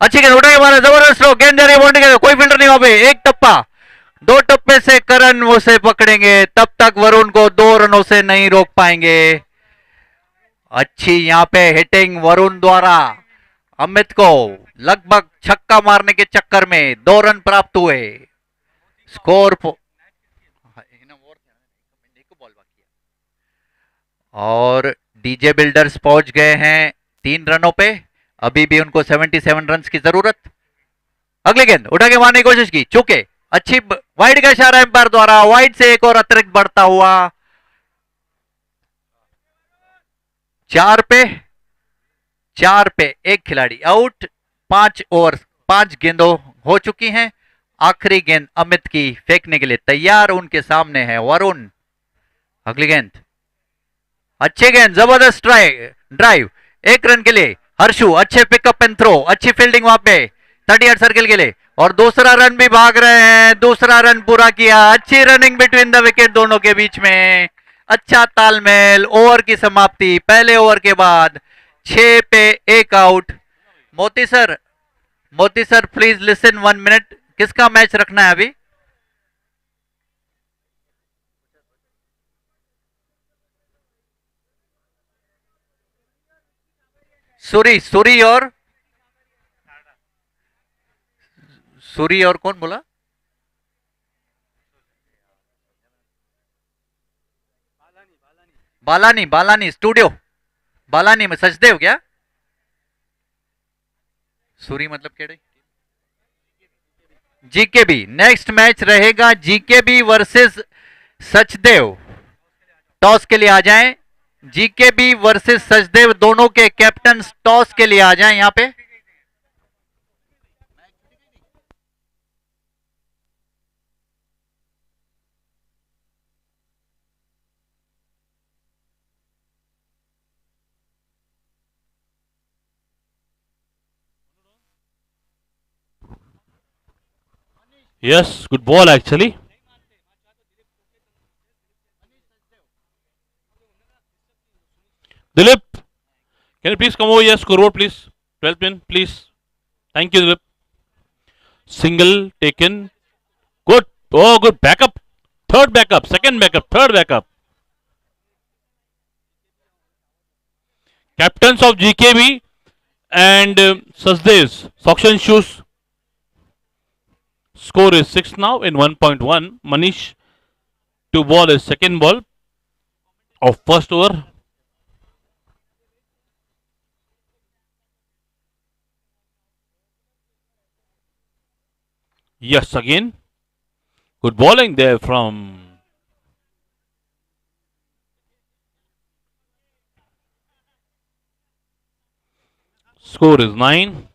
अच्छी गेंद उठाई मारा, जबरदस्त स्ट्रोक, गेंद जा रही है बाउंड्री, कोई फील्डर नहीं वहां पे, एक टप्पा, 2 टप्पे से करण उसे पकड़ेंगे, तब तक वरुण को 2 रनों से नहीं रोक पाएंगे। अच्छी यहां पे हिटिंग वरुण द्वारा अमित को लगभग छक्का मारने के चक्कर में 2 रन प्राप्त हुए। स्कोर और डीजे बिल्डर्स पहुंच गए हैं 3 रनों पे, अभी भी उनको 77 रन की जरूरत। अगली गेंद उठा के मारने की कोशिश की, चूके, अच्छी वाइड का इशारा एम्पायर द्वारा, वाइड से एक और अतिरिक्त बढ़ता हुआ। 4 पे 1 खिलाड़ी आउट, 5 ओवर 5 गेंदों हो चुकी हैं। आखिरी गेंद अमित की फेंकने के लिए तैयार, उनके सामने है वरुण। अगली गेंद, अच्छी गेंद, जबरदस्त ड्राइव, 1 रन के लिए हर्षु, अच्छे पिकअप एंड थ्रो, अच्छी फील्डिंग वहां पे 38 सर्किल के लिए, और दूसरा रन भी भाग रहे हैं, दूसरा रन पूरा किया। अच्छी रनिंग बिटवीन द विकेट दोनों के बीच में, अच्छा तालमेल। ओवर की समाप्ति पहले ओवर के बाद, 6 पे 1 आउट। मोती सर प्लीज लिसन 1 मिनट, किसका मैच रखना है अभी? सूरी और कौन बोला? बालानी स्टूडियो। बालानी में सचदेव क्या सूरी मतलब केड़े जीकेबी। नेक्स्ट मैच रहेगा जीकेबी वर्सेस सचदेव। टॉस के लिए आ जाएं। जीकेबी वर्सेस सचदेव, दोनों के कैप्टन टॉस के लिए आ जाएं यहां पे। Yes, good ball actually. Dilip, can you please come over here, scoreboard please? 12th pin, please. Thank you, Dilip. Single taken. Good. Oh, good. Backup. Third backup. Second backup. Third backup. Captains of GKB and Sasdev's socks and shoes. Score is 6 now in 1.1. Manish to ball is second ball of first over. Yes, again. Good bowling there from score is 9.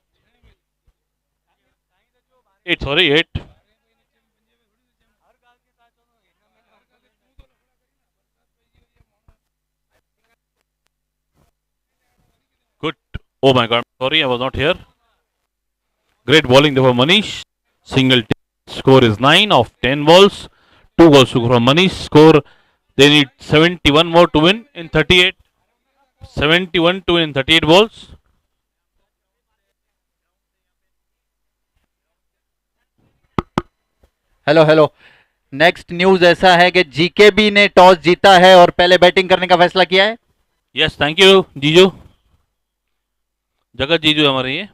8, sorry, 8. Good. Oh my god. Sorry, I was not here. Great bowling there for Manish. Single score is 9 of 10 balls. 2 balls to go from Manish. Score, they need 71 more to win in 38. 71 to win in 38 balls. Hello hello. Next news ऐसा है कि GKB ने toss जीता है और पहले batting करने का फैसला किया है। Yes, thank you, जीजू। जगत जीजू हमारे ये।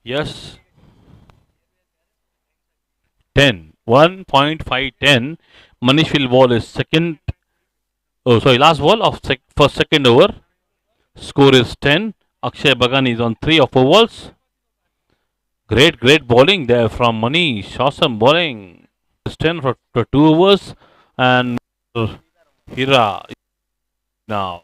Yes. 10. 1.510. Manish will ball is second. Oh, sorry, last ball of first second over. Score is 10. Akshay Bagani is on 3 of 4 balls. Great bowling there from Manish. Awesome bowling. It's 10 for 2 overs. And Hira now.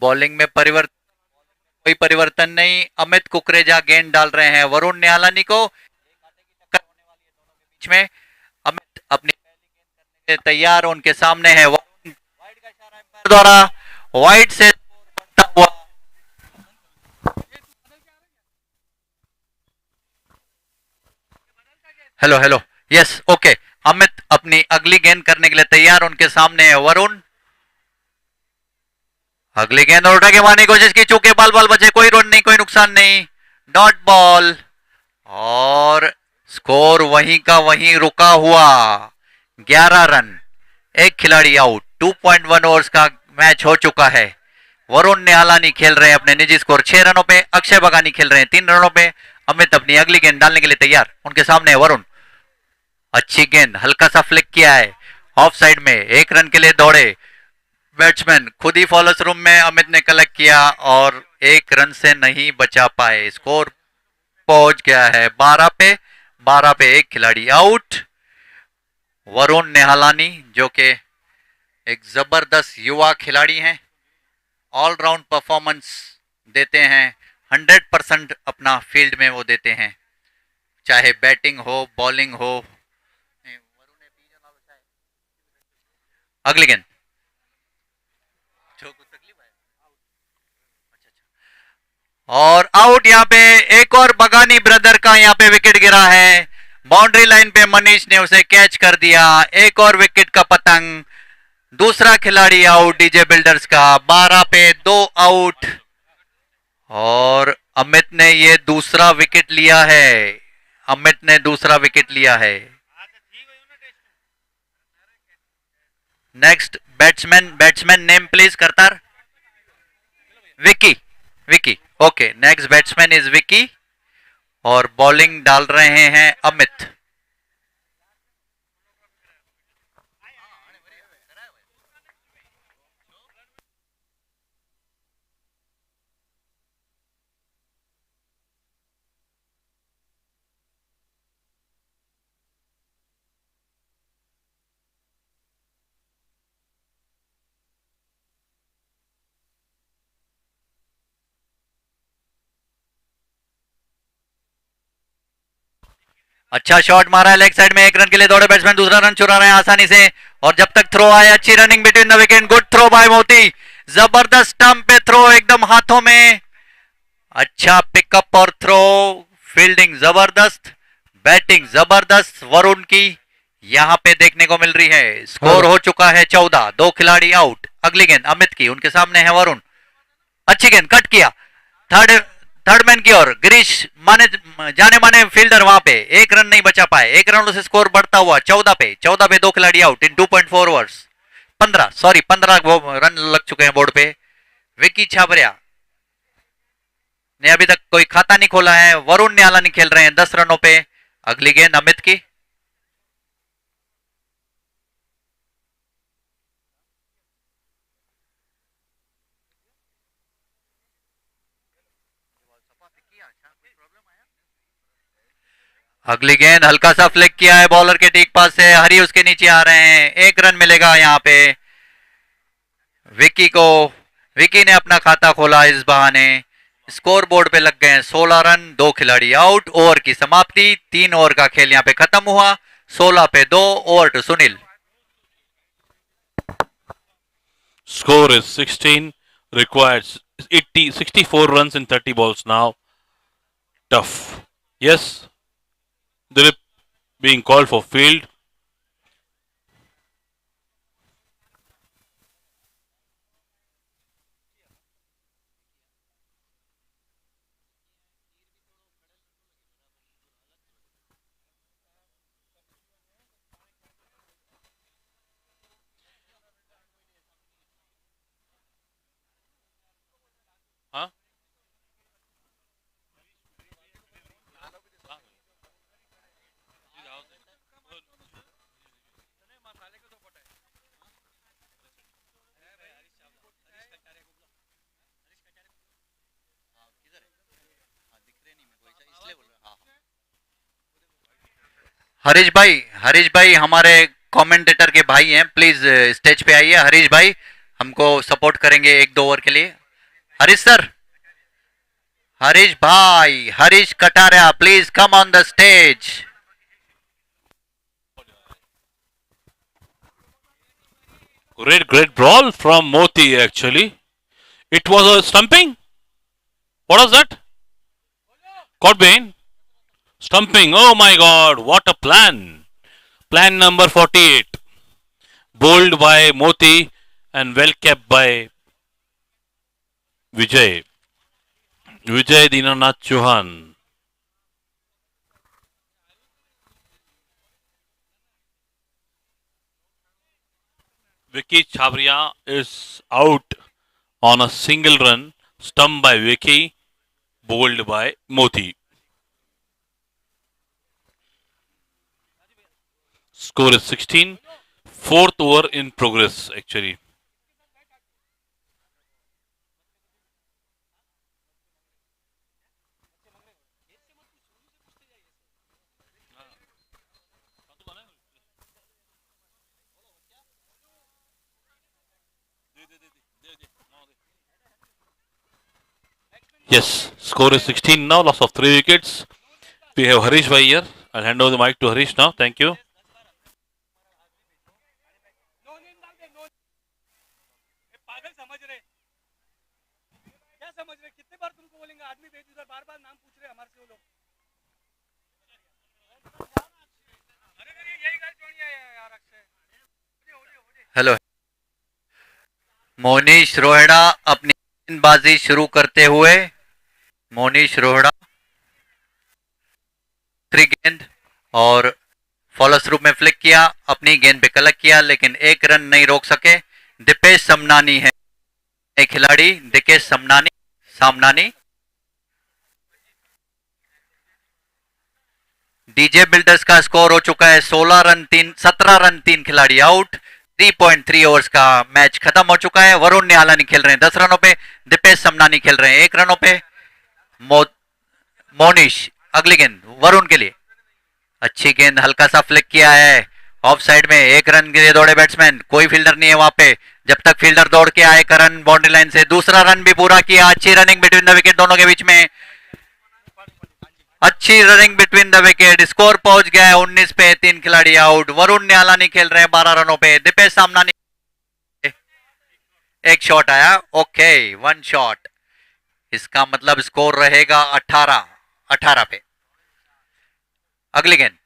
Bowling में कोई परिवर्तन नहीं। अमित कुकरेजा गेंद डाल रहे हैं वरुण नियालानी को बीच में। अमित अपनी पहली गेंद करने के लिए तैयार, उनके सामने है वरुण। वाइड का इशारा एम्पायर द्वारा, वाइड से बनता हुआ। Hello hello, yes okay. Amit अपनी अगली गेंद करने के लिए तैयार, उनके सामने है वरुण। अगली गेंद उल्टा के मारने की कोशिश की, चूंकि बाल बाल बचे, कोई रन नहीं, कोई नुकसान नहीं। डॉट बॉल और स्कोर वहीं का वहीं रुका हुआ। 11 रन, एक खिलाड़ी आउट। 2.1 ओवर्स का मैच हो चुका है। वरुण नियालानी खेल रहे हैं अपने निजी स्कोर 6 रनों पे। अक्षय बगानी खेल रहे हैं 3 रनों पे। अमित अपनी अगली गेंद डालने के लिए तैयार, उनके सामने है वरुण। अच्छी गेंद, हल्का सा फ्लिक किया है ऑफ साइड में। 1 रन के लिए दौड़े बैट्समैन, खुद ही फॉलोस रूम में अमित ने कलेक्ट किया और 1 रन से नहीं बचा पाए। स्कोर पहुंच गया है 12 पे। 12 पे एक खिलाड़ी आउट। वरुण निहालानी जो कि एक जबरदस्त युवा खिलाड़ी हैं, ऑलराउंड परफॉर्मेंस देते हैं। 100% अपना फील्ड में वो देते हैं, चाहे बैटिंग हो बॉलिंग हो। अगली गेंद और आउट यहाँ पे। एक और बगानी ब्रदर का यहाँ पे विकेट गिरा है। बाउंड्री लाइन पे मनीष ने उसे कैच कर दिया। एक और विकेट का पतंग। दूसरा खिलाड़ी आउट डीजे बिल्डर्स का। 12 पे 2 आउट। और अमित ने ये दूसरा विकेट लिया है। अमित ने दूसरा विकेट लिया है। Next batsman name please Kartar. Vicky. Vicky, okay. Next batsman is Vicky और बॉलिंग डाल रहे हैं अमित। अच्छा शॉट मारा है लेग साइड में। एक रन के लिए दौड़े बैट्समैन। दूसरा रन चुरा रहे हैं आसानी से। और जब तक थ्रो आए, अच्छी running between the wicket. Good throw by Moti. जबरदस्त स्टंप पे थ्रो एकदम हाथों में। अच्छा पिकअप और थ्रो। फील्डिंग जबरदस्त, बैटिंग जबरदस्त वरुण की यहां पे देखने को मिल रही है। स्कोर हो चुका है 14। 2 खिलाड़ी आउट। अगली गेंद अमित की, उनके सामने है वरुण। अच्छी गेंद, कट किया। थर्ड थर्ड मैन की ओर गिरीश माने, जाने माने फील्डर वहां पे। एक रन नहीं बचा पाए। एक रन से स्कोर बढ़ता हुआ 14 पे। 14 पे 2 खिलाड़ी आउट इन 2.4 ओवर्स। 15 रन लग चुके हैं बोर्ड पे। विकी छाबरिया ने अभी तक कोई खाता नहीं खोला है। वरुण नियाला नहीं खेल रहे हैं 10 रनों पे। अगली गेंद अमित की। अगली गेंद हल्का सा फ्लिक किया है बॉलर के ठीक पास से। हरी उसके नीचे आ रहे हैं। एक रन मिलेगा यहां पे विकी को। विकी ने अपना खाता खोला इस बहाने। स्कोर बोर्ड पे लग गए हैं 16 रन। 2 खिलाड़ी आउट। ओवर की समाप्ति। 3 ओवर का खेल यहां पे खत्म हुआ। 16 पे 2। Over to Sunil. Score is 16. Requires 64 runs in 30 balls now. Tough. Yes. Dilip being called for field. Huh? Harish भाई हमारे कमेंटेटर के भाई हैं। प्लीज स्टेज पे आइए हरीश भाई। हमको सपोर्ट करेंगे 1-2 ओवर के लिए। हरीश सर, हरीश भाई, Harish Kataria, please come on the stage. Great brawl from Moti actually. It was a stumping. What was that? Codbane. Stumping. Oh my god, what a plan. Plan number 48. Bowled by Moti and well kept by Vijay. Vijay Dinanath Chauhan. Vicky Chabria is out on a single run, stumped by Vicky, bowled by Moti. Score is 16. Fourth over in progress actually. Yes, score is 16 now, loss of 3 wickets. We have Harish Bhai here. I'll hand over the mic to Harish now. Thank you. समझ रहे, कितने बार तुमको बोलेंगे, आदमी बेजुबान बार बार नाम पूछ रहे हमारे से वो लोग। अरे नहीं, यही गल क्यों नहीं है यार अक्षय। हेलो, मोनीश रोहड़ा अपनी गेंदबाजी शुरू करते हुए, मोनीश रोहड़ा 3 गेंद और फॉलोस्रूप में फ्लिक किया, अपनी गेंद पे कलेक्ट किया, लेकिन एक रन नहीं रोक सके। दीपेश समनानी है एक खिलाड़ी, दीपेश सामनानी। डीजे बिल्डर्स का स्कोर हो चुका है 17 रन 3 खिलाड़ी आउट। 3.3 ओवर्स का मैच खत्म हो चुका है। वरुण निहालानी खेल रहे हैं 10 रनों पे, दीपेश समनानी खेल रहे हैं 1 रनों पे। मोनीश अगली गेंद वरुण के लिए, अच्छी गेंद, हल्का सा फ्लिक किया है ऑफ साइड में। 1 रन के लिए दौड़े बैट्समैन, कोई फील्डर नहीं है वहां पे। जब तक फील्डर दौड़ के आए, रन बाउंड्री लाइन से, दूसरा रन भी पूरा किया। अच्छी रनिंग बिटवीन द विकेट, दोनों के बीच में अच्छी running between the wicket. Score पहुंच गया है 19 पे, 3 खिलाड़ी आउट। वरुण निहालानी खेल रहे हैं 12 रनों पे, दीपेश सामनानी एक शॉट आया, ओके 1 शॉट। इसका मतलब स्कोर रहेगा 18 पे। अगली गेंद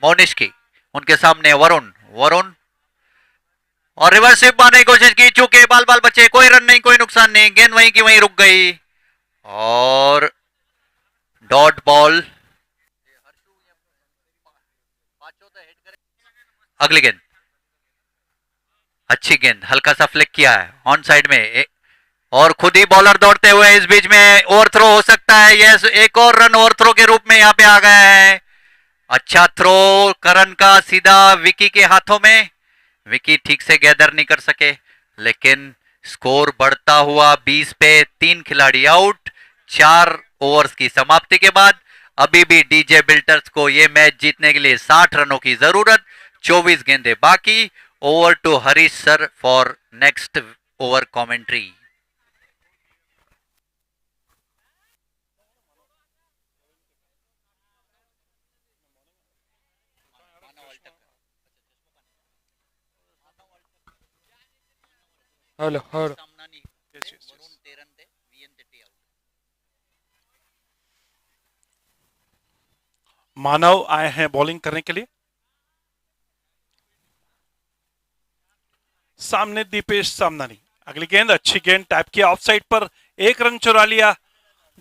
मोनिश की, उनके सामने वरुण और रिवर्स स्वीप मारने की कोशिश की, चूके बाल बचे, कोई रन नहीं, कोई नुकसान नहीं, गेंद वहीं की वहीं रुक गई और डॉट बॉल। अगली गेंद, अच्छी गेंद, हल्का सा फ्लिक किया है ऑन साइड में और खुद ही बॉलर दौड़ते हुए इस बीच में ओवरथ्रो हो सकता है। यस, एक और रन ओवरथ्रो के रूप में यहां पे आ गया है। अच्छा थ्रो करण का सीधा विकी के हाथों में, विकी ठीक से गैदर नहीं कर सके, लेकिन स्कोर बढ़ता हुआ 20 पे, 3 खिलाड़ी आउट। 4 ओवर्स की समाप्ति के बाद अभी भी डीजे बिल्डर्स को यह मैच जीतने के लिए 60 रनों की जरूरत, 24 गेंदें बाकी। Over to Harish sir for next over commentary. Hello Manav आए हैं बॉलिंग करने के लिए। सामने दीपेश सामनानी, अगली गेंद, अच्छी गेंद, टैप किया ऑफ साइड पर, 1 रन चुरा लिया।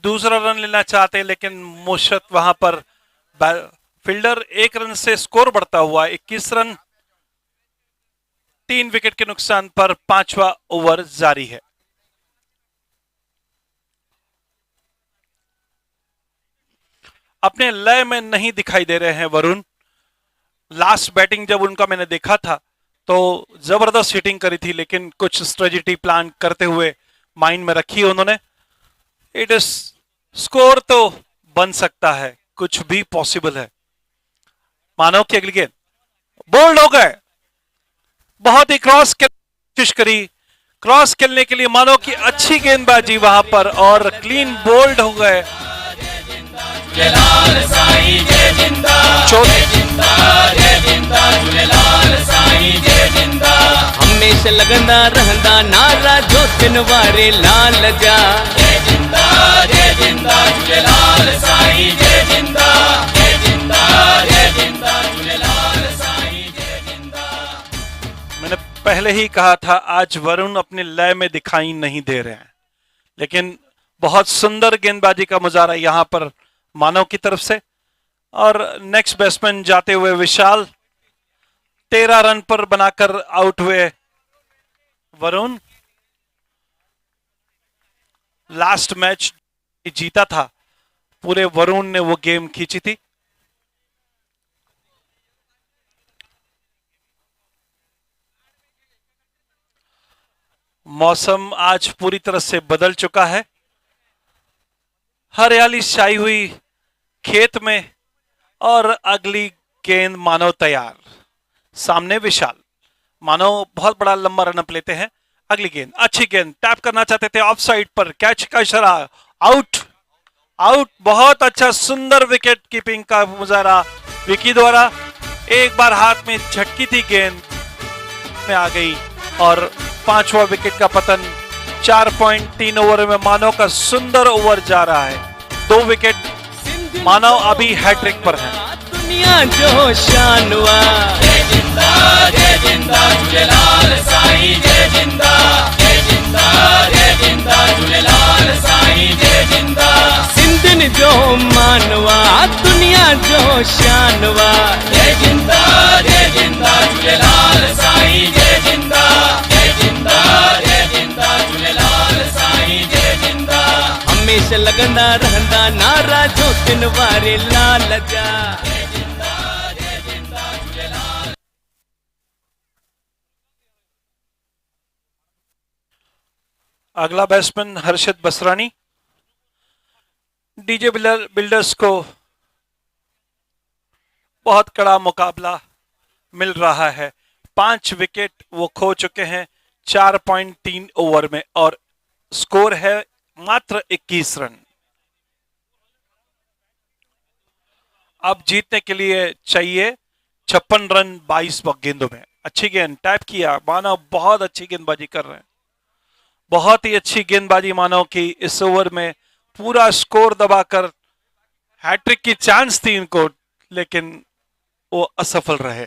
दूसरा रन लेना चाहते लेकिन मुशत वहां पर फील्डर। 1 रन से स्कोर बढ़ता हुआ 21 रन, 3 विकेट के नुकसान पर 5वां ओवर जारी है। अपने लय में नहीं दिखाई दे रहे हैं वरुण। लास्ट बैटिंग जब उनका मैंने देखा था तो जबरदस्त हिटिंग करी थी, लेकिन कुछ स्ट्रेटजी प्लान करते हुए माइंड में रखी उन्होंने। इट इज स्कोर तो बन सकता है, कुछ भी पॉसिबल है। मानव की अगली गेंद, बोल्ड हो गए, बहुत ही क्रॉस कोशिश करी, क्रॉस खेलने के लिए मानव की अच्छी गेंदबाजी वहां पर और क्लीन बोल्ड हो गए। हमेशा लगंदा रहंदा नारा जो दिन वारे लाल जा। जय जिंदा झूलेलाल साईं, जय जिंदा झूलेलाल साईं, जय जिंदा। मैंने पहले ही कहा था आज वरुण अपने लय में दिखाई नहीं दे रहे हैं, लेकिन बहुत सुंदर गेंदबाजी का मुजाहरा यहां पर मानव की तरफ से। और नेक्स्ट बैट्समैन जाते हुए विशाल, 13 रन पर बनाकर आउट हुए वरुण। लास्ट मैच जीता था, पूरे वरुण ने वो गेम खींची थी। मौसम आज पूरी तरह से बदल चुका है, हरियाली छाई हुई खेत में और अगली गेंद मानव तैयार। सामने विशाल, मानव बहुत बड़ा लंबा रनअप लेते हैं। अगली गेंद, अच्छी गेंद, टैप करना चाहते थे ऑफ साइड पर, कैच का इशारा, आउट। बहुत अच्छा सुंदर विकेट कीपिंग का मुजाहरा विकी द्वारा। एक बार हाथ में झटकी थी, गेंद में आ गई और 5वां विकेट का पतन 4.3 ओवर में मानव का सुंदर ओवर जा रहा है। 2 विकेट, मानव अभी हैट्रिक पर है। दुनिया जो शानवा जय जिंदा झूलेलाल साईं जय जिंदा झूलेलाल साईं जय जिंदा। सिंधिन जो मानवा दुनिया जो शानवा जय जिंदा झूलेलाल साईं जय जिंदा झूलेलाल साईं जय जिंदा। हमेशा लगंदा रहंदा नारा जो दिन वारे लाल जा। अगला बैट्समैन हर्षित बसरानी। डीजे बिल्डर्स को बहुत कड़ा मुकाबला मिल रहा है। 5 विकेट वो खो चुके हैं 4.3 ओवर में और स्कोर है मात्र 21 रन। अब जीतने के लिए चाहिए 56 रन 22 गेंदों में। अच्छी गेंद टैप किया, मानव बहुत अच्छी गेंदबाजी कर रहे हैं। बहुत ही अच्छी गेंदबाजी मानव की इस ओवर में। पूरा स्कोर दबाकर हैट्रिक की चांस थी इनको, लेकिन वो असफल रहे।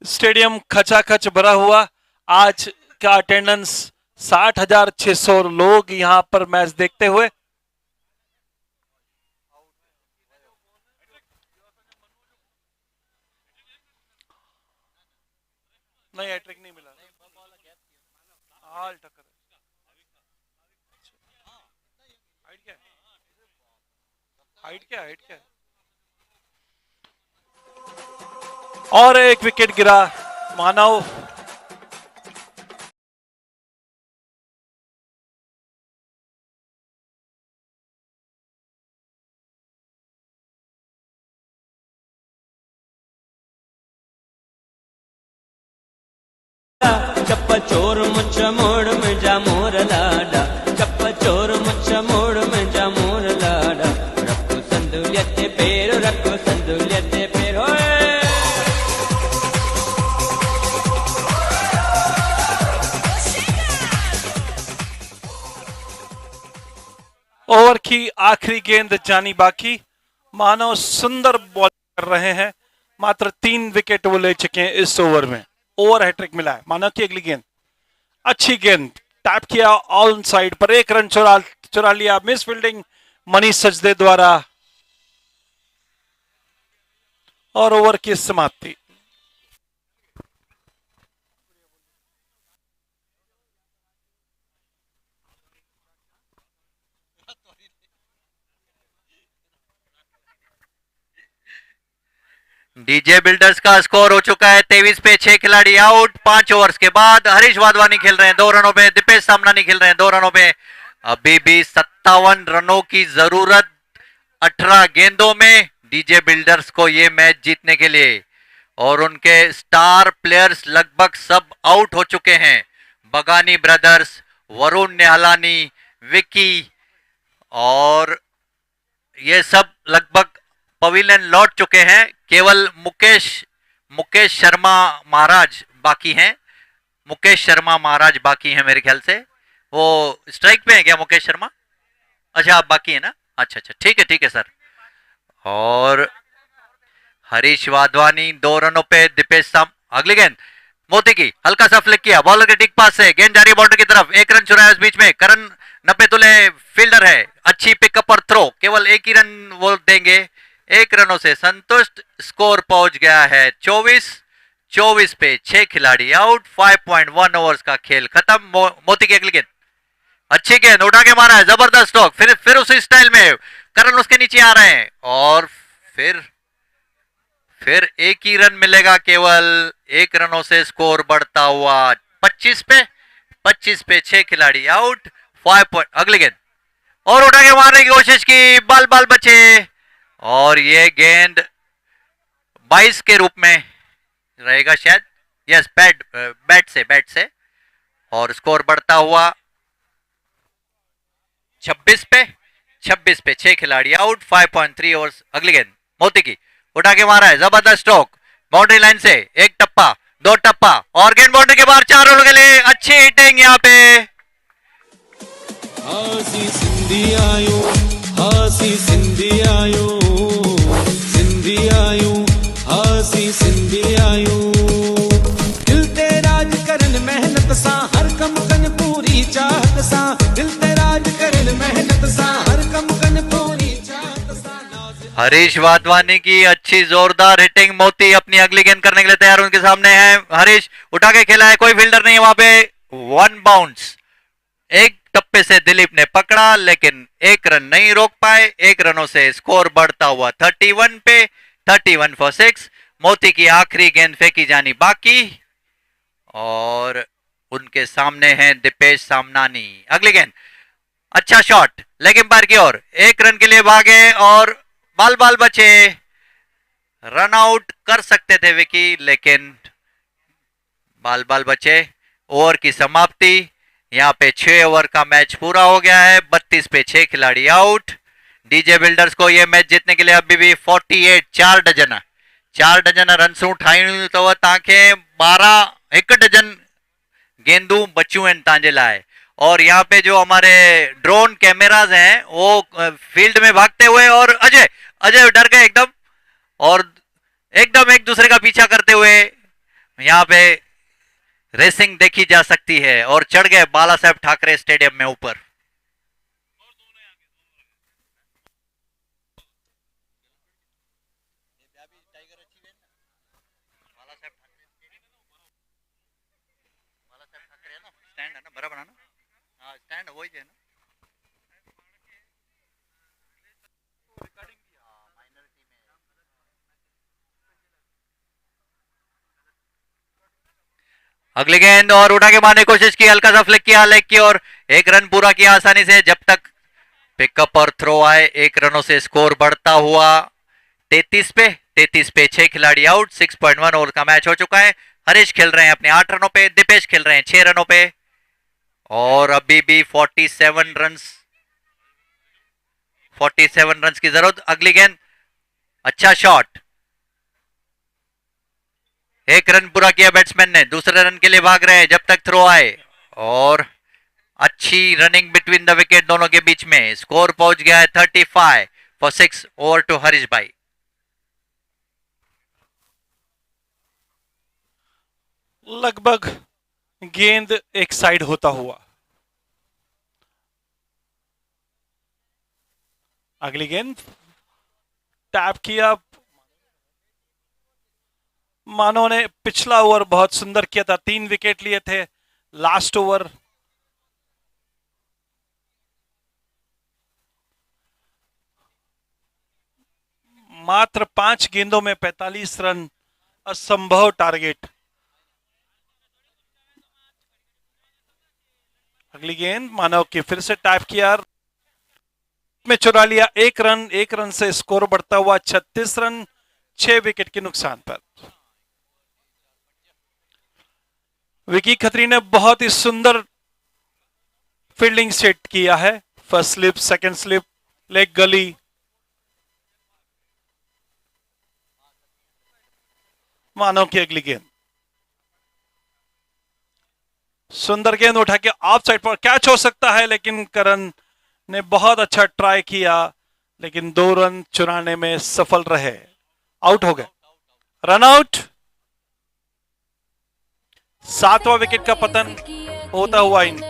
स्टेडियम खचाखच भरा हुआ। आज का अटेंडेंस 60,600 लोग यहां पर मैच देखते हुए। नहीं, हैट्रिक नहीं मिला। हाल टक्कर हाइट क्या और एक विकेट गिरा मानव। चप्पा चोर मुच्छ मोड़ में जा मोर लाडा। चप्पा चोर मुच्छ मोड़ में जा मोर लाडा। रखो संदुलियते पैर, रखो संदुलियते पैर। ओवर की आखिरी गेंद जानी बाकी। मानव सुंदर बॉल कर रहे हैं। मात्र 3 विकेट वो ले चुके हैं इस ओवर में। ओवर हैट्रिक मिला है। मानव की अगली गेंद, अच्छी गेंद टैप किया ऑन साइड पर। 1 रन चुरा लिया। मिस फील्डिंग मनीष सजदे द्वारा और ओवर की समाप्ति। डीजे बिल्डर्स का स्कोर हो चुका है 23 पे 6 खिलाड़ी आउट। 5 ओवर्स के बाद हरीश वाधवानी खेल रहे हैं 2 रनों पे। दीपेश सामनानी खेल रहे हैं 2 रनों पे। अभी भी 57 रनों की जरूरत 18 गेंदों में डीजे बिल्डर्स को ये मैच जीतने के लिए। और उनके स्टार प्लेयर्स लगभग सब आउट हो चुके हैं। बगानी ब्रदर्स, वरुण निहलानी, विकी और ये सब लगभग पवेलियन लौट चुके हैं। केवल मुकेश शर्मा महाराज बाकी हैं। मुकेश शर्मा महाराज बाकी हैं मेरे ख्याल से। वो स्ट्राइक पे है क्या मुकेश शर्मा? अच्छा, आप बाकी है ना। अच्छा, ठीक है सर। और हरीश वाधवानी 2 रनों पे। दीपेश साम अगली गेंद मोती की हल्का सा फ्लिक किया, बॉलर के टिक पास से गेंद जारी बाउंड्री की तरफ। 1 रन चुराया उस बीच में। करण नपेतुले फील्डर है। अच्छी पिकअप और थ्रो। केवल 1 ही रन वो देंगे। 1 रनों से संतुष्ट। स्कोर पहुंच गया है 24 पे 6 खिलाड़ी आउट। 5.1 ओवर्स का खेल खत्म। मोती की अगली गेंद, अच्छी गेंद उठा के मारा है, जबरदस्त स्ट्रोक। फिर उसी स्टाइल में करण उसके नीचे आ रहे हैं और फिर 1 ही रन मिलेगा। केवल 1 रनों से स्कोर बढ़ता हुआ 25 पे 6 खिलाड़ी आउट। 5 पॉइंट। अगली गेंद और उठा के मारने की कोशिश की, बाल बचे और ये गेंद 22 के रूप में रहेगा शायद। यस, बैट से और स्कोर बढ़ता हुआ 26 पे 6 खिलाड़ी आउट। 5.3 ओवर्स। अगली गेंद मोती की उठा के मारा है, जबरदस्त स्ट्रोक। बाउंड्री लाइन से एक टप्पा दो टप्पा और गेंद बाउंड्री के बाहर 4 रनों के लिए अच्छी हिटिंग यहाँ पे। हासी सिंधी आयो, हासी सिंधी आयो, सिंधी आयो, हासी सिंधी आयो। दिल ते राज करन मेहनत सा, हर कम कन पूरी चाहत सा। दिल ते राज करन मेहनत सा, हर कम कन पूरी चाहत सा। हरीश वाधवानी की अच्छी जोरदार हिटिंग। मोती अपनी अगली गेंद करने के लिए तैयार उनके सामने है। हरीश उठा के खेला है, कोई फील्डर नहीं है वहां पे। 1 बाउंस। एक टप्पे से दिलीप ने पकड़ा लेकिन 1 रन नहीं रोक पाए। 1 रनों से स्कोर बढ़ता हुआ 31 पे। 31 फॉर 6। मोती की आखिरी गेंद फेंकी जानी बाकी और उनके सामने है दीपेश सामनानी। अगली गेंद, अच्छा शॉट लेग एम्पायर की ओर। 1 रन के लिए भागे और बाल बाल बचे। रन आउट कर सकते थे विकी लेकिन बाल बाल बचे। ओवर की समाप्ति। यहाँ पे 6 ओवर का मैच पूरा हो गया है। 32 पे 6 खिलाड़ी आउट। डीजे बिल्डर्स को ये मैच जीतने के लिए अभी भी 48 4 डजन रन उठाई तो ताके 12 1 डजन गेंदू बच्चू एंड तांजे लाए। और यहाँ पे जो हमारे ड्रोन कैमराज हैं वो फील्ड में भागते हुए और अजय डर गए एकदम और एकदम एक दूसरे का पीछा करते हुए यहाँ पे रेसिंग देखी जा सकती है और चढ़ गए बाला साहेब ठाकरे स्टेडियम में ऊपर। स्टैंड है ना बराबर है ना? हाँ स्टैंड वही है ना। अगली गेंद और उठा के मारने की कोशिश की, हल्का सा फ्लिक किया लेग की और 1 रन पूरा किया आसानी से। जब तक पिकअप और थ्रो आए 1 रनों से स्कोर बढ़ता हुआ 33 पे 6 खिलाड़ी आउट। 6.1 ओवर का मैच हो चुका है। हरीश खेल रहे हैं अपने 8 रनों पे, दीपेश खेल रहे हैं 6 रनों पे और अभी भी 47 रन की जरूरत। अगली गेंद, अच्छा शॉट। 1 रन पूरा किया बैट्समैन ने। दूसरे रन के लिए भाग रहे हैं जब तक थ्रो आए और अच्छी रनिंग बिटवीन द विकेट दोनों के बीच में। स्कोर पहुंच गया है 35 फॉर 6 ओवर टू हरीश भाई। लगभग गेंद एक साइड होता हुआ। अगली गेंद टैप किया। मानो ने पिछला ओवर बहुत सुंदर किया था, 3 विकेट लिए थे लास्ट ओवर। मात्र 5 गेंदों में 45 रन, असंभव टारगेट। अगली गेंद मानव की फिर से टैप किया, में चुरा लिया 1 रन। 1 रन से स्कोर बढ़ता हुआ 36 रन 6 विकेट के नुकसान पर। विकी खत्री ने बहुत ही सुंदर फील्डिंग सेट किया है। First slip, second slip, leg गली। मानव की अगली गेंद, सुंदर गेंद उठा के ऑफ साइड पर कैच हो सकता है लेकिन करण ने बहुत अच्छा ट्राई किया लेकिन 2 रन चुराने में सफल रहे। आउट हो गए, रन आउट। 7वां विकेट का पतन होता हुआ इन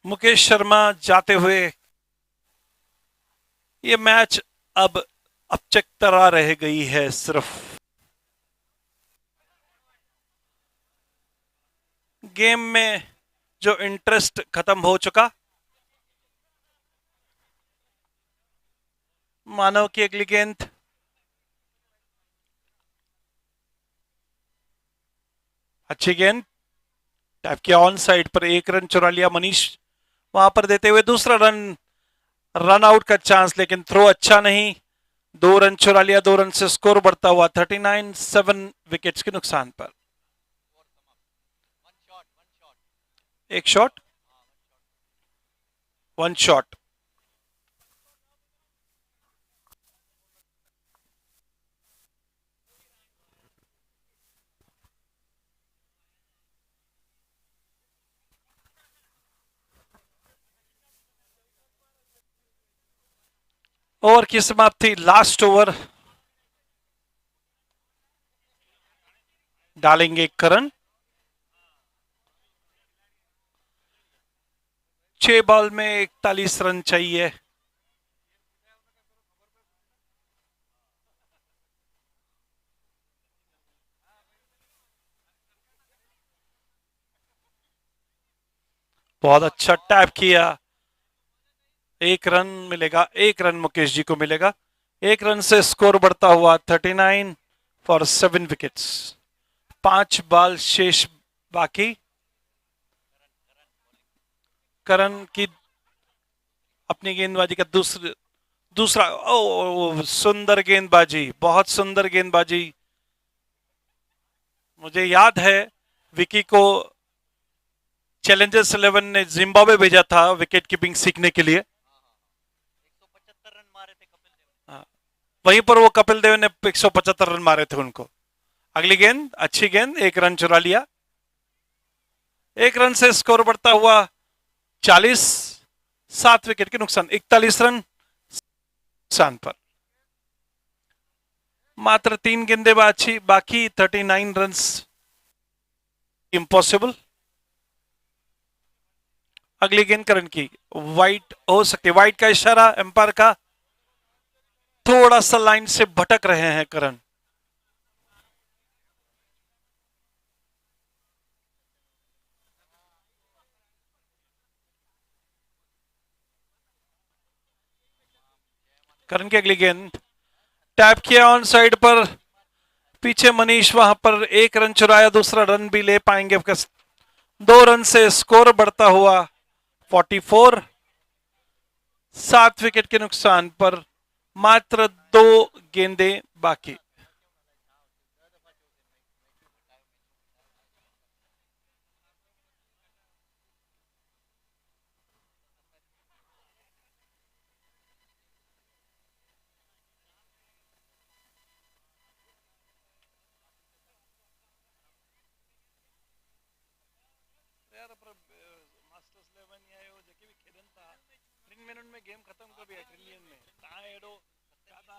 मुकेश शर्मा जाते हुए ये मैच अब अपचकतरा रह गई है। सिर्फ गेम में जो इंटरेस्ट खत्म हो चुका। मानव की अगली गेंद, अच्छी गेंद टैप किया ऑन साइड पर। 1 रन चुरा लिया मनीष वहां पर देते हुए दूसरा रन आउट का चांस, लेकिन थ्रो अच्छा नहीं, 2 रन चुरा लिया। 2 रन से स्कोर बढ़ता हुआ 39, 7 विकेट्स के नुकसान पर। एक शॉट, 1 शॉट। ओवर की समाप्ति, लास्ट ओवर डालेंगे करण। 6 बॉल में 41 रन चाहिए। बहुत अच्छा टैप किया, 1 रन मिलेगा, 1 रन मुकेश जी को मिलेगा। 1 रन से स्कोर बढ़ता हुआ 39 फॉर 7 विकेट्स। 5 बॉल शेष बाकी। करण की अपनी गेंदबाजी का दूसरा सुंदर गेंदबाजी, बहुत सुंदर गेंदबाजी। मुझे याद है विकी को चैलेंजर्स 11 ने जिम्बाब्वे भेजा था विकेट कीपिंग सीखने के लिए। 175 रन मारे थे कपिल देव। वहीं पर वो कपिल देव ने 175 रन मारे थे उनको। अगली गेंद अच्छी गेंद, 1 रन चुरा लिया। 1 रन से स्कोर बढ़ता हुआ 40, 7 विकेट के नुकसान, 41 रन नुकसान पर। मात्र 3 गेंदेबाजी बाकी, 39 रन इम्पॉसिबल। अगली गेंद करण की वाइट हो सकती है, वाइट का इशारा एम्पायर का। थोड़ा सा लाइन से भटक रहे हैं करण। करण की अगली गेंद टैप किया ऑन साइड पर, पीछे मनीष, वहां पर 1 रन चुराया, दूसरा रन भी ले पाएंगे। 2 रन से स्कोर बढ़ता हुआ 44, 7 विकेट के नुकसान पर। मात्र 2 गेंदें बाकी। गेम खत्म कर भी ट्रिलियन में ता एडो ज्यादा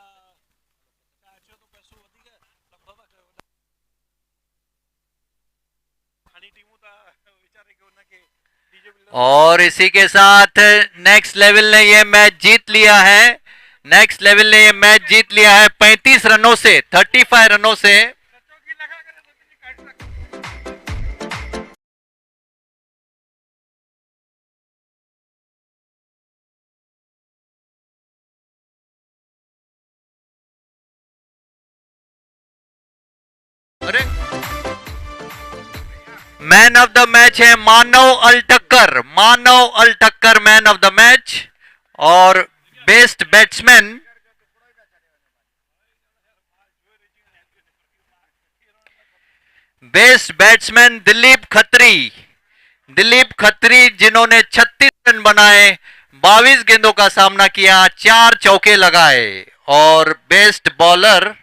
चाचो तो पैसो वधी गया लगभग खानी टीमों ता विचारे के उनके डीजे बिल्डर। और इसी के साथ नेक्स्ट लेवल ने ये मैच जीत लिया है। नेक्स्ट लेवल ने ये मैच जीत लिया है 35 रनों से, 35 रनों से। मैन ऑफ द मैच है मानव अल्टक्कर। मानव अल्टक्कर मैन ऑफ द मैच। और बेस्ट बैट्समैन दिलीप खत्री। दिलीप खत्री जिन्होंने 36 रन बनाए, 22 गेंदों का सामना किया, 4 चौके लगाए। और बेस्ट बॉलर